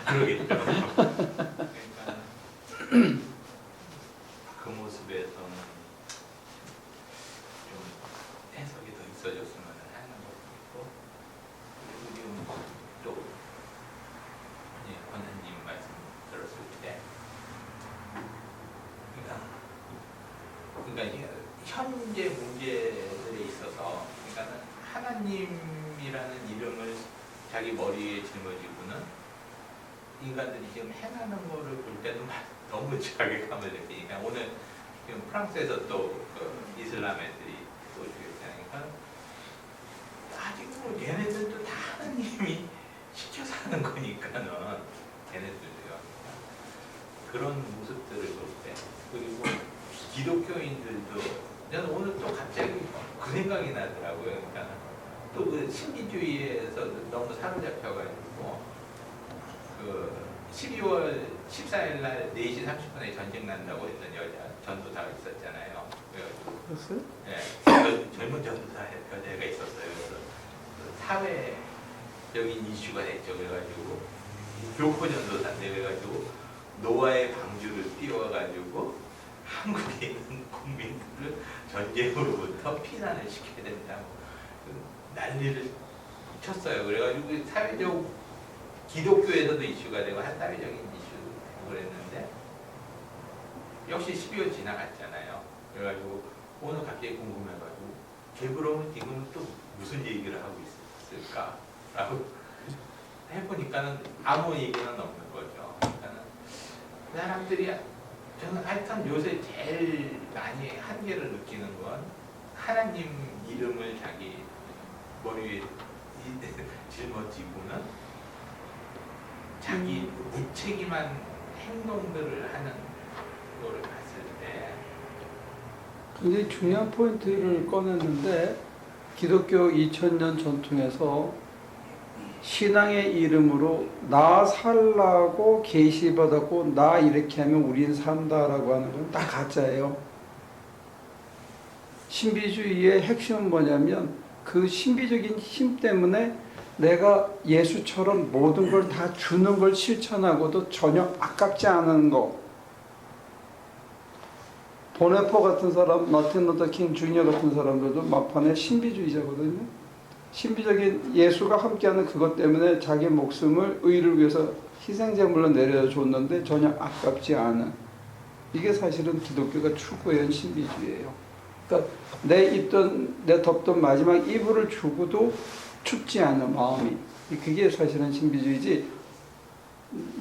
그러겠죠. 그러니까 그 모습에서는 좀 해석이 더 있어졌으면 하는 것도 있고, 그리고 또 권사님 말씀 들었을 때, 그러니까 이게 현재 문제들에 있어서, 그러니까 하나님이라는 이름을 자기 머리에 짊어지고는 인간들이 지금 행하는 거를 볼 때도 너무 자괴감을 느끼니까 오늘 지금 프랑스에서 또그 이슬람 애들이 또 주겠다니까 아직 뭐 얘네들도 다 하나님이 시켜서 하는 거니까는 걔네들도요. 그런 모습들을 볼 때 그리고 기독교인들도 저는 오늘 또 갑자기 그 생각이 나더라고요. 그러니까 또 그 신비주의에서 너무 사로잡혀가지고 그 12월 14일 날 4시 30분에 전쟁 난다고 했던 여자 전도사가 있었잖아요. 그래가지고 그랬어요? 네, 젊은 전도사 여자가 있었어요. 그래서 그 사회적인 이슈가 됐죠. 그래가지고 교포 전도사인데 그래가지고 노아의 방주를 띄워가지고 한국에 있는 국민들을 전쟁으로부터 피난을 시켜야 된다고 난리를 쳤어요. 그래가지고 사회적 기독교에서도 이슈가 되고 한 사회적인 이슈고 그랬는데 역시 12월 지나갔잖아요. 그래가지고 오늘 갑자기 궁금해가지고 걔 그러면 지금 또 무슨 얘기를 하고 있을까라고 해보니까는 아무 얘기는 없는 거죠. 그러니까는 사람들이 저는 하여튼 요새 제일 많이 한계를 느끼는 건 하나님 이름을 자기 머리에 짊어지고는 자기 무책임한 행동들을 하는 거를 봤을 때 굉장히 중요한 포인트를 꺼냈는데 기독교 2000년 전통에서 신앙의 이름으로 나 살라고 계시받았고 나 이렇게 하면 우린 산다라고 하는 건 다 가짜예요. 신비주의의 핵심은 뭐냐면 그 신비적인 힘 때문에 내가 예수처럼 모든 걸 다 주는 걸 실천하고도 전혀 아깝지 않은 거. 보네포 같은 사람, 마틴 루터 킹 주니어 같은 사람들도 막판에 신비주의자거든요. 신비적인 예수가 함께하는 그것 때문에 자기 목숨을 의를 위해서 희생제물로 내려줬는데 전혀 아깝지 않은, 이게 사실은 기독교가 추구해온 신비주의예요. 그러니까 내 입던 내 덮던 마지막 이불을 주고도 춥지 않은 마음이, 그게 사실은 신비주의지.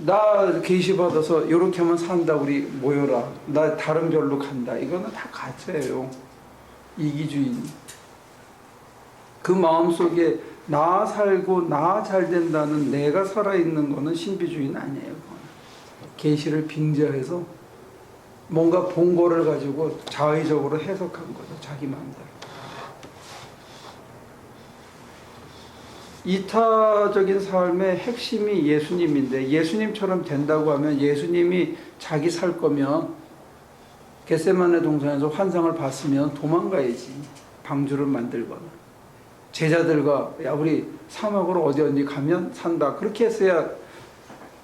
나 계시받아서 이렇게 하면 산다, 우리 모여라, 나 다른 별로 간다, 이거는 다 가짜예요. 이기주의. 그 마음속에 나 살고 나 잘 된다는 내가 살아있는 거는 신비주의는 아니에요. 계시를 빙자해서 뭔가 본 거를 가지고 자의적으로 해석한 거죠. 자기 마음대로. 이타적인 삶의 핵심이 예수님인데, 예수님처럼 된다고 하면 예수님이 자기 살 거면 겟세마네 동산에서 환상을 봤으면 도망가야지. 방주를 만들거나 제자들과 야 우리 사막으로 어디 가면 산다, 그렇게 했어야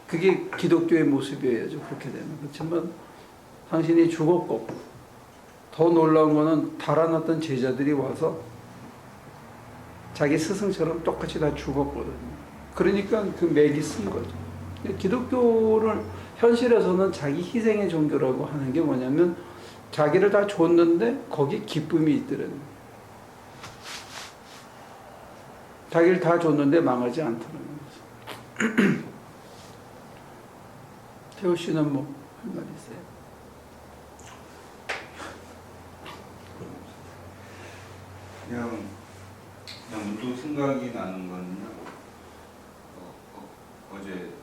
그게 기독교의 모습이어야죠. 그렇게 되면. 그렇지만 당신이 죽었고, 더 놀라운 거는 달아났던 제자들이 와서 자기 스승처럼 똑같이 다 죽었거든요. 그러니까 그 맥이 쓴 거죠. 기독교를 현실에서는 자기 희생의 종교라고 하는 게 뭐냐면 자기를 다 줬는데 거기 기쁨이 있더라고요. 자기를 다 줬는데 망하지 않다는 거죠. 태호 씨는 뭐 할 말 있어요? 그냥 문득 생각이 나는 거는요. 어제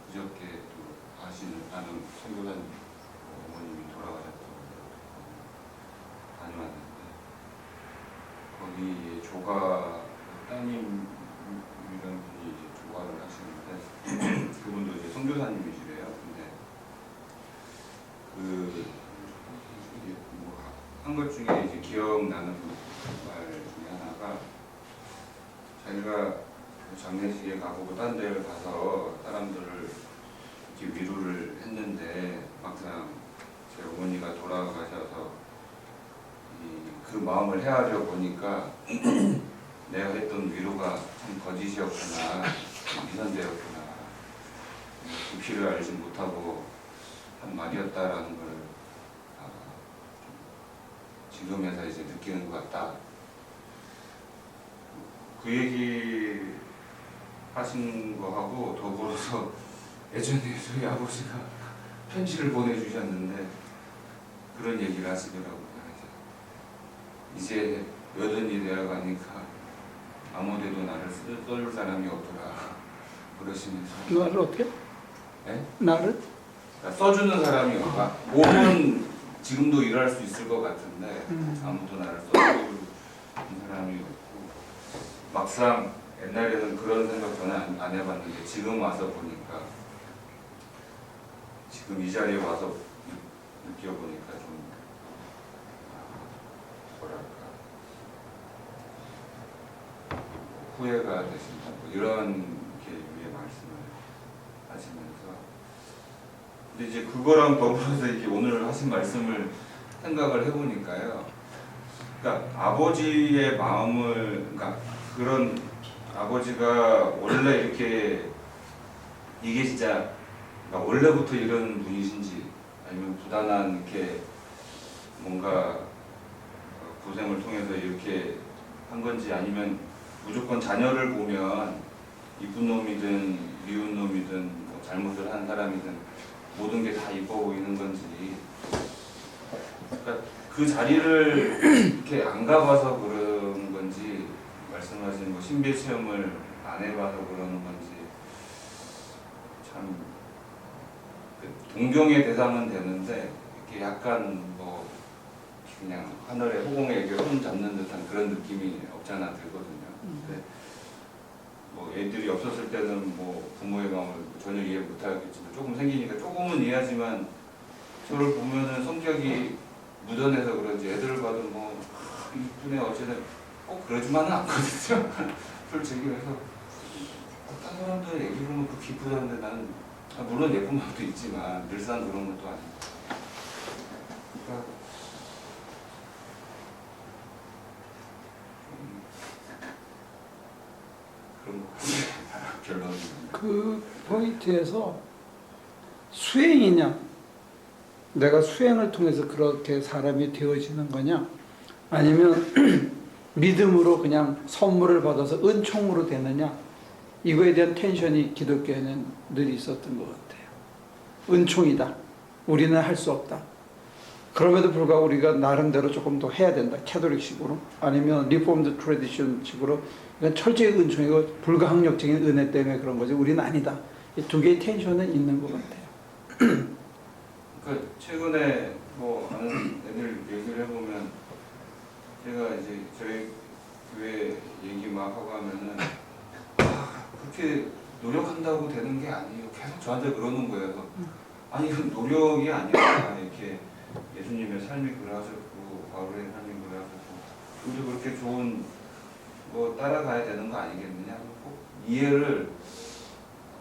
그저께 또 아시는 나는 선교사님 어머님이 돌아가셨다고 다녀왔는데 거기 조가 따님이란 분이 이제 조가를 하시는데 그분도 이제 선교사님이시래요. 근데 한 것 중에 이제 기억나는 말 중에 하나가 자기가 장례식에 가고 딴 데를 가서 사람들을 이렇게 위로를 했는데 막상 제 어머니가 돌아가셔서 그 마음을 헤아려 보니까 내가 했던 위로가 참 거짓이었구나, 미선제였구나, 깊이를 알지 못하고 한 말이었다라는 걸 지금에서 이제 느끼는 것 같다. 그 얘기 하신 거하고 더불어서 예전에 저희 아버지가 편지를 보내주셨는데 그런 얘기를 하시더라고요. 이제 여든이 되어 가니까 아무데도 나를 써줄 사람이 없더라 그러시면서. 나를 어떻게? 네? 나를? 그러니까 써주는 사람이 없다. 몸은 지금도 일할 수 있을 것 같은데 아무도 나를 써주는 사람이 없고, 막상 옛날에는 그런 생각 전혀 안 해봤는데 지금 와서 보니까, 지금 이 자리에 와서 느껴보니까 좀 뭐랄까 후회가 되신다 이런 게 위에 말씀을 하시면서, 근데 이제 그거랑 더불어서 이렇게 오늘 하신 말씀을 생각을 해보니까요. 그러니까 아버지의 마음을, 그러니까 그런 아버지가 원래 이렇게 이게 진짜 그러니까 원래부터 이런 분이신지, 아니면 부단한 이렇게 뭔가 고생을 통해서 이렇게 한 건지, 아니면 무조건 자녀를 보면 이쁜 놈이든 미운 놈이든 뭐 잘못을 한 사람이든 모든 게 다 이뻐 보이는 건지, 그러니까 그 자리를 이렇게 안 가봐서 그런 건지, 말씀하신 뭐 신비 체험을 안 해봐서 그러는 건지, 참 동경의 대상은 되는데 이렇게 약간 뭐 그냥 하늘의 호공에 이렇게 손 잡는 듯한 그런 느낌이 없잖아 들거든요. 근데 뭐 애들이 없었을 때는 뭐 부모의 마음을 전혀 이해 못하겠지만, 조금 생기니까 조금은 이해하지만, 저를 보면은 성격이 무던해서 그런지 애들을 봐도 뭐 이쁘네 어쩌네 꼭 그러지만은 않거든요. 솔직히. 그래서 다른 사람들 얘기 보면 그 기쁘다는데 나는 물론 예쁜 마음도 있지만 늘상 그런 것도 아니고, 그러니까 그런 것 같아요. 결론은. 그 포인트에서 수행이냐, 내가 수행을 통해서 그렇게 사람이 되어지는 거냐, 아니면 믿음으로 그냥 선물을 받아서 은총으로 되느냐, 이거에 대한 텐션이 기독교에는 늘 있었던 것 같아요. 은총이다, 우리는 할 수 없다. 그럼에도 불구하고 우리가 나름대로 조금 더 해야 된다, 캐톨릭식으로, 아니면 리폼드 트래디션식으로. 이건 철저히 은총이고 불가항력적인 은혜 때문에 그런 거지, 우리는 아니다. 이 두 개의 텐션은 있는 것 같아요. 그러니까 최근에 뭐 아는 애들 얘기를 해보면, 제가 이제 저희 교회 얘기 막 하고 하면은 그렇게 노력한다고 되는 게 아니에요. 계속 저한테 그러는 거예요. 아니 이건 노력이 아니라 이렇게 예수님의 삶이 그러하셨고 바울의 삶이 그러하셨고 우리도 그렇게 좋은 뭐 따라가야 되는 거 아니겠느냐. 꼭 이해를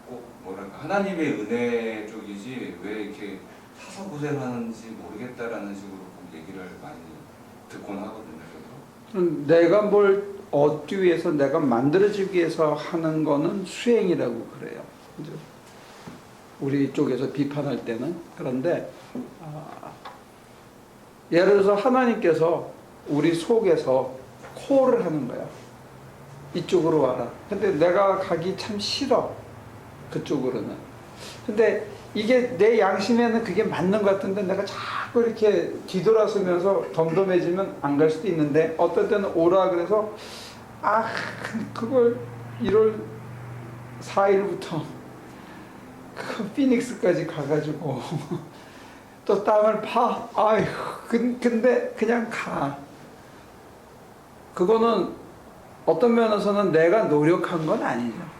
꼭 뭐랄까 하나님의 은혜 쪽이지 왜 이렇게 사서 고생하는지 모르겠다라는 식으로 꼭 얘기를 많이 듣곤 하거든요. 내가 뭘 얻기 위해서, 내가 만들어지기 위해서 하는 거는 수행이라고 그래요. 이제 우리 쪽에서 비판할 때는. 그런데 예를 들어서 하나님께서 우리 속에서 콜을 하는 거야. 이쪽으로 와라. 근데 내가 가기 참 싫어, 그쪽으로는. 근데 이게 내 양심에는 그게 맞는 것 같은데 내가 자꾸 이렇게 뒤돌아서면서 덤덤해지면 안 갈 수도 있는데, 어떨 때는 오라 그래서 그걸 1월 4일부터 그 피닉스까지 가가지고 또 땅을 파. 아휴, 근데 그냥 가. 그거는 어떤 면에서는 내가 노력한 건 아니죠.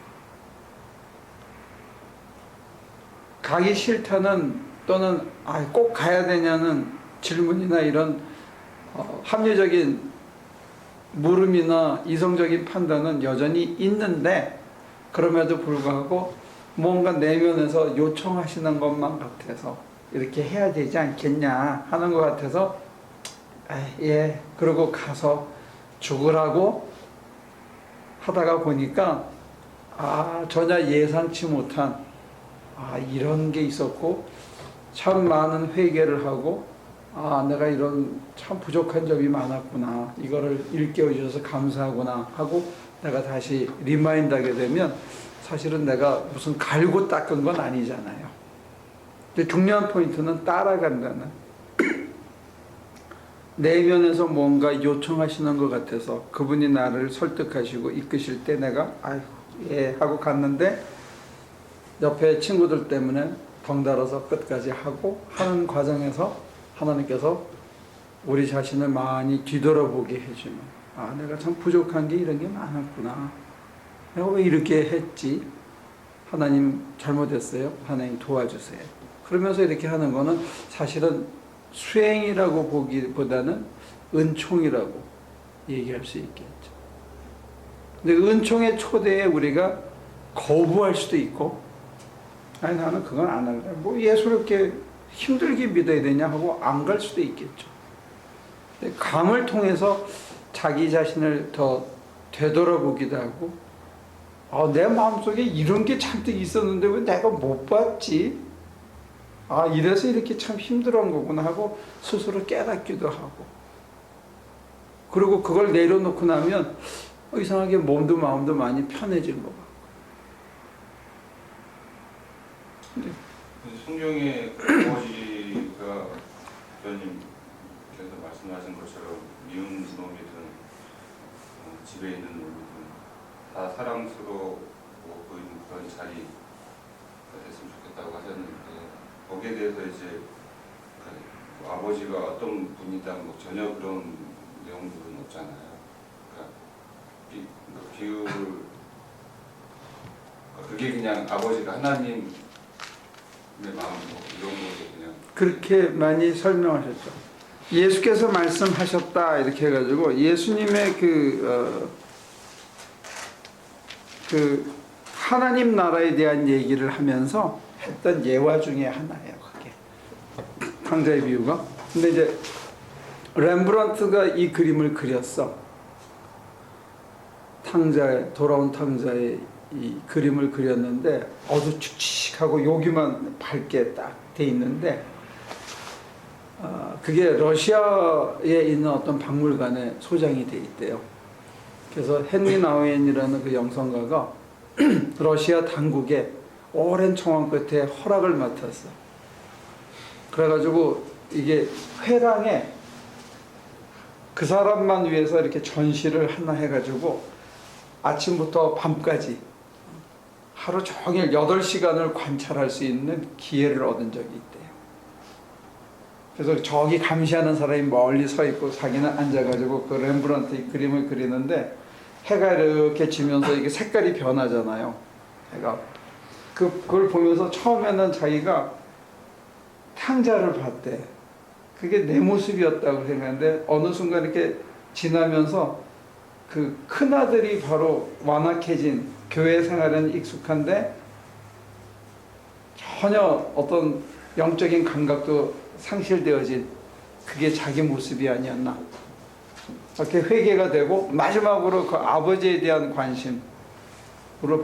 가기 싫다는, 또는 꼭 가야 되냐는 질문이나 이런 합리적인 물음이나 이성적인 판단은 여전히 있는데, 그럼에도 불구하고 뭔가 내면에서 요청하시는 것만 같아서 이렇게 해야 되지 않겠냐 하는 것 같아서 예, 그러고 가서 죽으라고 하다가 보니까 전혀 예상치 못한 이런 게 있었고, 참 많은 회개를 하고, 내가 이런 참 부족한 점이 많았구나, 이거를 일깨워 주셔서 감사하구나 하고 내가 다시 리마인드하게 되면, 사실은 내가 무슨 갈고 닦은 건 아니잖아요. 근데 중요한 포인트는 따라간다는 내면에서 뭔가 요청하시는 것 같아서 그분이 나를 설득하시고 이끄실 때 내가 아이고 예 하고 갔는데 옆에 친구들 때문에 덩달아서 끝까지 하고 하는 과정에서 하나님께서 우리 자신을 많이 뒤돌아보게 해주면 아 내가 참 부족한 게 이런 게 많았구나. 내가 왜 이렇게 했지? 하나님 잘못했어요. 하나님 도와주세요. 그러면서 이렇게 하는 거는 사실은 수행이라고 보기보다는 은총이라고 얘기할 수 있겠죠. 근데 은총의 초대에 우리가 거부할 수도 있고 아니 나는 그건 안 할래. 뭐 예수를 이렇게 힘들게 믿어야 되냐 하고 안 갈 수도 있겠죠. 근데 감을 통해서 자기 자신을 더 되돌아보기도 하고 내 마음속에 이런 게 잔뜩 있었는데 왜 내가 못 봤지? 이래서 이렇게 참 힘들어한 거구나 하고 스스로 깨닫기도 하고 그리고 그걸 내려놓고 나면 이상하게 몸도 마음도 많이 편해진 것 같고 성경의 아버지가 교수님께서 말씀하신 것처럼 미운 놈이든 집에 있는 놈이든 다 사랑스러워 보이는 그런 자리가 됐으면 좋겠다고 하셨는데 거기에 대해서 이제 아버지가 어떤 분이다 뭐 전혀 그런 내용들은 없잖아요. 그러니까 비유를 그게 그냥 아버지가 하나님의 마음 뭐 이런 거로 그냥 그렇게 많이 설명하셨죠. 예수께서 말씀하셨다 이렇게 해가지고 예수님의 그 하나님 나라에 대한 얘기를 하면서 했던 예화 중에 하나예요. 그게 탕자의 비유가. 근데 이제 렘브란트가 이 그림을 그렸어. 돌아온 탕자의 이 그림을 그렸는데 어두칙칙하고 여기만 밝게 딱 돼 있는데 그게 러시아에 있는 어떤 박물관에 소장이 돼 있대요. 그래서 헨리 나우엔이라는 그 영성가가 러시아 당국에 오랜 청원 끝에 허락을 맡았어. 그래가지고 이게 회랑에 그 사람만 위해서 이렇게 전시를 하나 해가지고 아침부터 밤까지 하루 종일 8시간을 관찰할 수 있는 기회를 얻은 적이 있대요. 그래서 저기 감시하는 사람이 멀리 서 있고 자기는 앉아가지고 그 렘브란트의 그림을 그리는데 해가 이렇게 지면서 이게 색깔이 변하잖아요. 해가. 그걸 보면서 처음에는 자기가 탕자를 봤대. 그게 내 모습이었다고 생각했는데 어느 순간 이렇게 지나면서 그 큰아들이 바로 완악해진 교회 생활에는 익숙한데 전혀 어떤 영적인 감각도 상실되어진 그게 자기 모습이 아니었나. 이렇게 회개가 되고 마지막으로 그 아버지에 대한 관심으로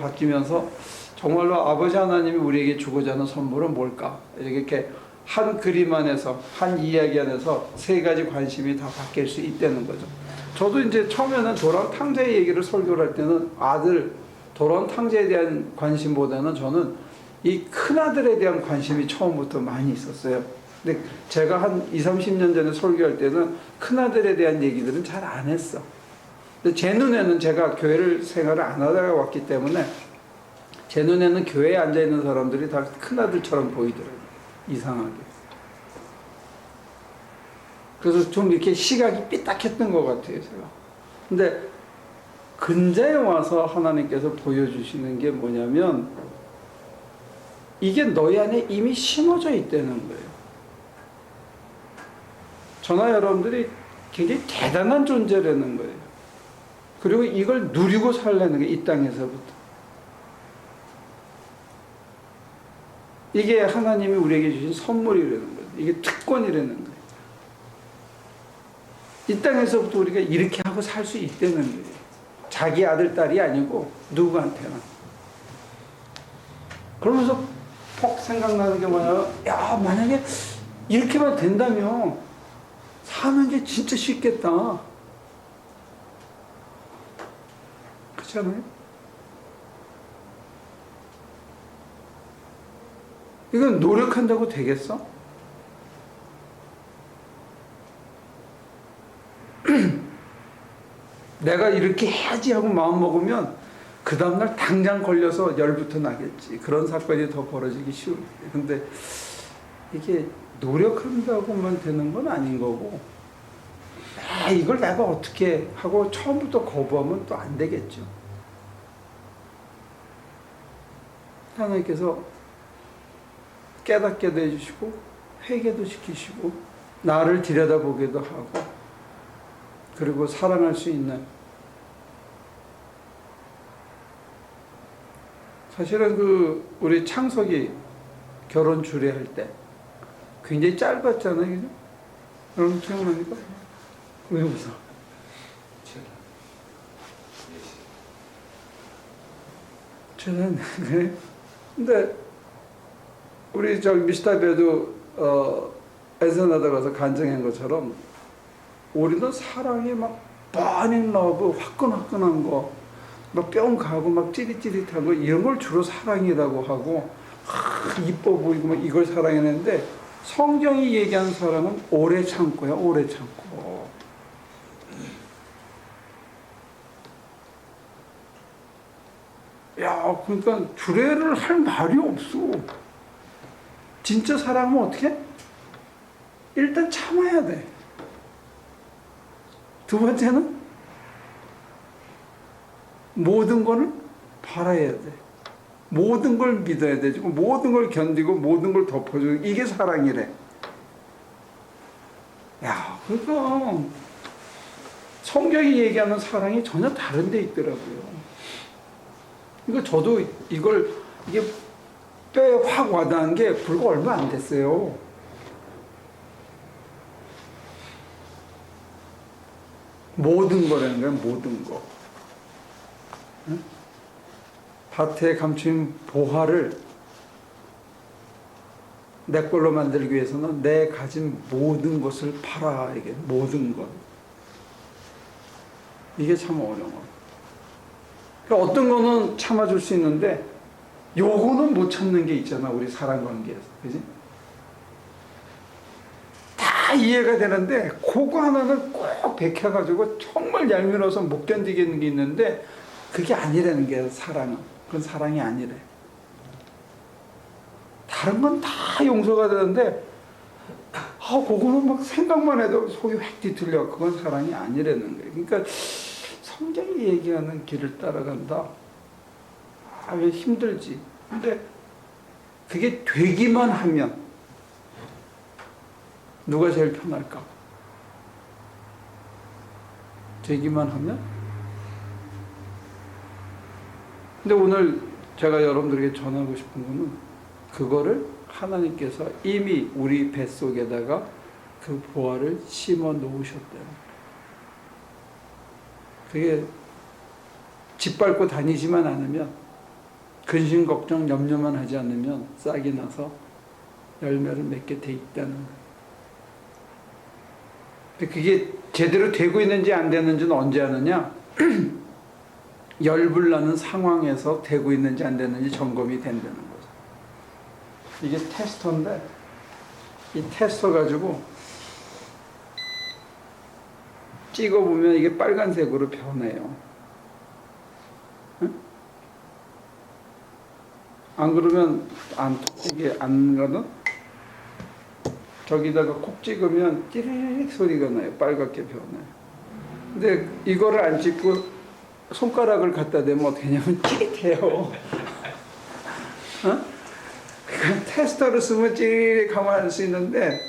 바뀌면서 정말로 아버지 하나님이 우리에게 주고자 하는 선물은 뭘까? 이렇게 한 그림 안에서 한 이야기 안에서 세 가지 관심이 다 바뀔 수 있다는 거죠. 저도 이제 처음에는 돌아온 탕자의 얘기를 설교를 할 때는 돌아온 탕자에 대한 관심보다는 저는 이 큰아들에 대한 관심이 처음부터 많이 있었어요. 근데 제가 한 20-30년 전에 설교할 때는 큰아들에 대한 얘기들은 잘 안 했어. 근데 제 눈에는 제가 교회를 생활을 안 하다가 왔기 때문에 제 눈에는 교회에 앉아있는 사람들이 다 큰아들처럼 보이더라고요. 이상하게. 그래서 좀 이렇게 시각이 삐딱했던 것 같아요, 제가. 근데 근자에 와서 하나님께서 보여주시는 게 뭐냐면 이게 너희 안에 이미 심어져 있다는 거예요. 저나 여러분들이 굉장히 대단한 존재라는 거예요. 그리고 이걸 누리고 살라는 게 이 땅에서부터. 이게 하나님이 우리에게 주신 선물이라는 거예요. 이게 특권이라는 거예요. 이 땅에서부터 우리가 이렇게 하고 살 수 있다는 거예요. 자기 아들, 딸이 아니고 누구한테나. 그러면서 퍽 생각나는 게 뭐냐면 야, 만약에 이렇게만 된다면 사는 게 진짜 쉽겠다. 그렇지 않아요? 이건 노력한다고 되겠어? 내가 이렇게 해야지 하고 마음 먹으면 그 다음날 당장 걸려서 열부터 나겠지. 그런 사건이 더 벌어지기 쉬울 때. 근데 이게 노력한다고만 되는 건 아닌 거고, 이걸 내가 어떻게 하고 처음부터 거부하면 또 안 되겠죠. 하나님께서 깨닫게도 해주시고 회개도 시키시고 나를 들여다보기도 하고, 그리고 사랑할 수 있는, 사실은 우리 창석이 결혼 주례할 때 굉장히 짧았잖아요, 그죠? 여러분 기억납니까? 왜 웃어? 저는 그래. 근데 우리 미스터 배도 엔세나다 가서 간증한 것처럼 우리는 사랑이 막 burning love, 화끈화끈한 거, 막 뿅 가고 막 찌릿찌릿한 거, 이런 걸 주로 사랑이라고 하고, 이뻐 보이고 막 이걸 사랑했는데, 성경이 얘기하는 사랑은 오래 참고야, 오래 참고. 야, 그러니까 주례를 할 말이 없어. 진짜 사랑하면 어떻게 해? 일단 참아야 돼. 두 번째는 모든 거는 바라야 돼. 모든 걸 믿어야 되고, 모든 걸 견디고, 모든 걸 덮어주고, 이게 사랑이래. 야, 그러니까 성경이 얘기하는 사랑이 전혀 다른 데 있더라고요. 그러니까 저도 이게 뼈에 확 와닿은 게 불과 얼마 안 됐어요. 모든 거라는 거야, 모든 거. 응? 밭에 감춘 보화를 내 걸로 만들기 위해서는 내 가진 모든 것을 팔아, 이게 모든 것. 이게 참 어려워. 그러니까 어떤 거는 참아줄 수 있는데, 요거는 못 참는 게 있잖아, 우리 사람 관계에서. 그지? 다 이해가 되는데, 그거 하나는 꼭 베껴가지고 정말 얄미워서 못 견디겠는 게 있는데, 그게 아니라는 게 사랑은. 그건 사랑이 아니래. 다른 건 다 용서가 되는데, 그거는 막 생각만 해도 속이 획 뒤틀려. 그건 사랑이 아니라는 거예요. 그러니까 성경이 얘기하는 길을 따라간다. 왜 힘들지. 근데 그게 되기만 하면 누가 제일 편할까? 되기만 하면? 근데 오늘 제가 여러분들에게 전하고 싶은 거는, 그거를 하나님께서 이미 우리 뱃속에다가 그 보화를 심어 놓으셨대요. 그게 짓밟고 다니지만 않으면, 근심 걱정 염려만 하지 않으면 싹이 나서 열매를 맺게 돼 있다는 거예요. 근데 그게 제대로 되고 있는지 안 되는지는 언제 아느냐? 열불나는 상황에서 되고 있는지 안 되는지 점검이 된다는 거죠. 이게 테스터인데, 이 테스터 가지고 찍어보면 이게 빨간색으로 변해요. 응? 안 그러면 이게 안 가는? 저기다가 콕 찍으면 찌릿 소리가 나요. 빨갛게 변해요. 근데 이거를 안 찍고 손가락을 갖다 대면 어떻게 하냐면 찌릿해요. 어? 그러니까 테스터를 쓰면 찌릿 가만히 할 수 있는데,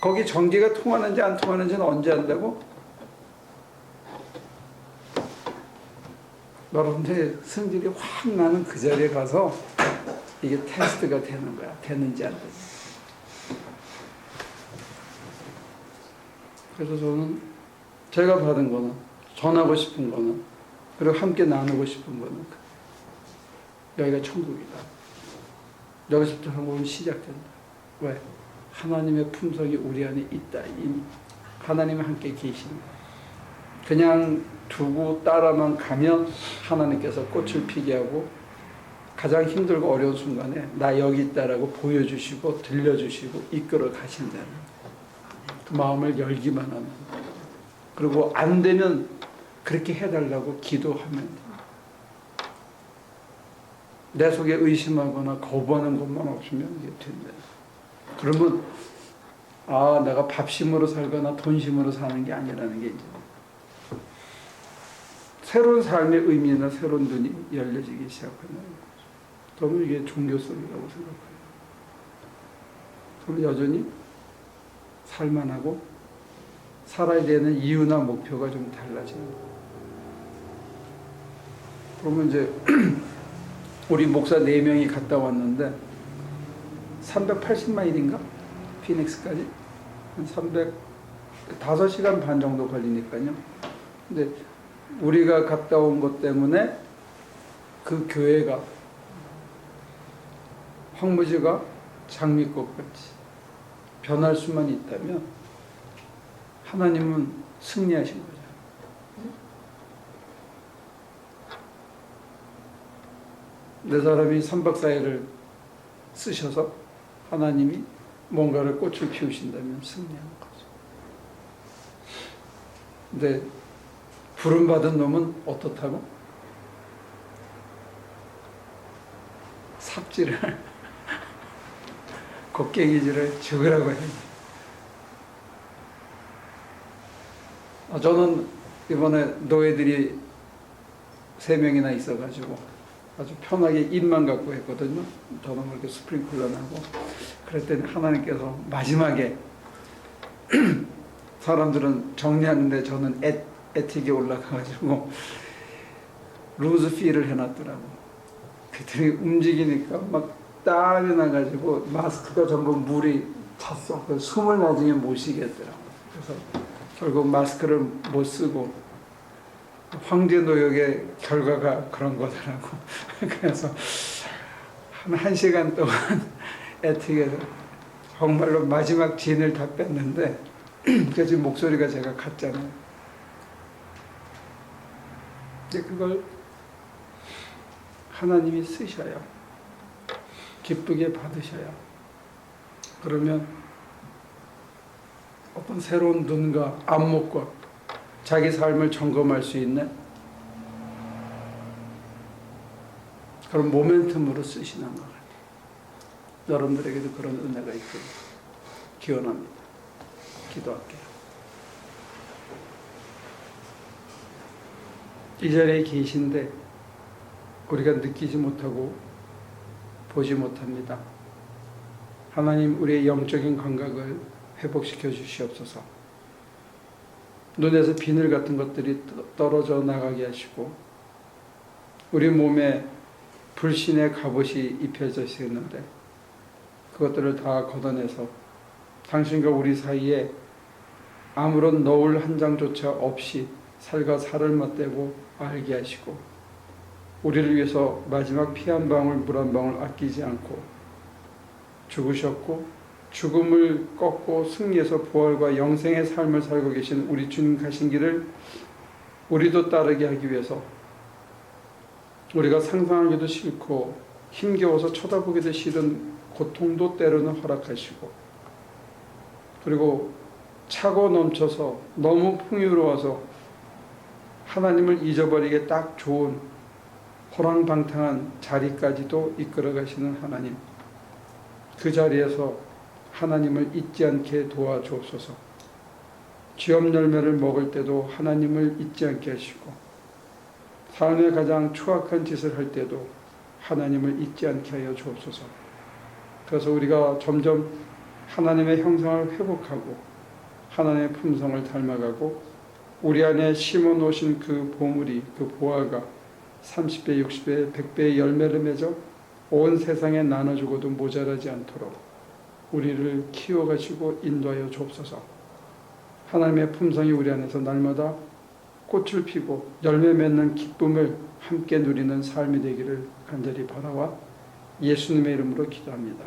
거기 전기가 통하는지 안 통하는지는 언제 안다고? 여러분들 성질이 확 나는 그 자리에 가서 이게 테스트가 되는 거야. 되는지 안 되는지. 그래서 저는 제가 받은 거는, 전하고 싶은 거는, 그리고 함께 나누고 싶은 거는, 여기가 천국이다. 여기서부터 한국은 시작된다. 왜? 하나님의 품성이 우리 안에 있다. 이미 하나님이 함께 계신다. 그냥 두고 따라만 가면 하나님께서 꽃을 피게 하고, 가장 힘들고 어려운 순간에 나 여기 있다라고 보여주시고 들려주시고 이끌어 가신다는 그 마음을 열기만 하면, 그리고 안 되면 그렇게 해달라고 기도하면 됩니다. 내 속에 의심하거나 거부하는 것만 없으면 이게 된다. 그러면 내가 밥심으로 살거나 돈심으로 사는 게 아니라는 게 이제 새로운 삶의 의미나 새로운 눈이 열려지기 시작하는 거죠. 저는 이게 종교성이라고 생각해요. 그럼 여전히 살만하고 살아야 되는 이유나 목표가 좀 달라지는 거예요. 그러면 이제 우리 목사 4명이 갔다 왔는데 380마일인가? 피닉스까지? 한 5시간 반 정도 걸리니까요. 근데 우리가 갔다 온 것 때문에 그 교회가 황무지가 장미꽃같이 변할 수만 있다면 하나님은 승리하신 거죠. 네 사람이 3박 4일을 쓰셔서 하나님이 뭔가를 꽃을 피우신다면 승리하는 거죠. 근데 부름받은 놈은 어떻다고? 삽질을 곡괭이질을 죽으라고 해요. 저는 이번에 노예들이 3명이나 있어가지고 아주 편하게 입만 갖고 했거든요. 저는 그렇게 스프링클러는 하고. 그랬더니 하나님께서 마지막에 사람들은 정리하는데 저는 에틱에 올라가가지고 루즈필을 해놨더라고. 그랬더니 움직이니까 막 땀이 나가지고 마스크가 전부 물이 찼어. 그래서 숨을 나중에 못 쉬겠더라고. 그래서 결국 마스크를 못 쓰고 황제 노역의 결과가 그런 거더라고. 그래서 한 1시간 동안 에틱에서 정말로 마지막 진을 다 뺐는데 그래서 지금 목소리가 제가 같잖아요. 근데 그걸 하나님이 쓰셔요. 기쁘게 받으셔요. 그러면 어떤 새로운 눈과 안목과 자기 삶을 점검할 수 있는 그런 모멘텀으로 쓰시는 것 같아요. 여러분들에게도 그런 은혜가 있기를 기원합니다. 기도할게요. 이 자리에 계신데 우리가 느끼지 못하고 보지 못합니다. 하나님, 우리의 영적인 감각을 회복시켜 주시옵소서. 눈에서 비늘 같은 것들이 떨어져 나가게 하시고 우리 몸에 불신의 갑옷이 입혀져 있었는데 그것들을 다 걷어내서 당신과 우리 사이에 아무런 너울 한 장조차 없이 살과 살을 맞대고 알게 하시고 우리를 위해서 마지막 피 한 방울 물 한 방울 아끼지 않고 죽으셨고 죽음을 꺾고 승리해서 부활과 영생의 삶을 살고 계신 우리 주님 가신 길을 우리도 따르게 하기 위해서 우리가 상상하기도 싫고 힘겨워서 쳐다보기도 싫은 고통도 때로는 허락하시고 그리고 차고 넘쳐서 너무 풍요로워서 하나님을 잊어버리기에 딱 좋은 호랑방탕한 자리까지도 이끌어 가시는 하나님, 그 자리에서 하나님을 잊지 않게 도와주옵소서. 쥐업 열매를 먹을 때도 하나님을 잊지 않게 하시고 삶의 가장 추악한 짓을 할 때도 하나님을 잊지 않게 하여 주옵소서. 그래서 우리가 점점 하나님의 형상을 회복하고 하나님의 품성을 닮아가고 우리 안에 심어놓으신 그 보물이, 그 보화가 30배, 60배, 100배의 열매를 맺어 온 세상에 나눠주고도 모자라지 않도록 우리를 키워가시고 인도하여 주옵소서. 하나님의 품성이 우리 안에서 날마다 꽃을 피고 열매 맺는 기쁨을 함께 누리는 삶이 되기를 간절히 바라와 예수님의 이름으로 기도합니다.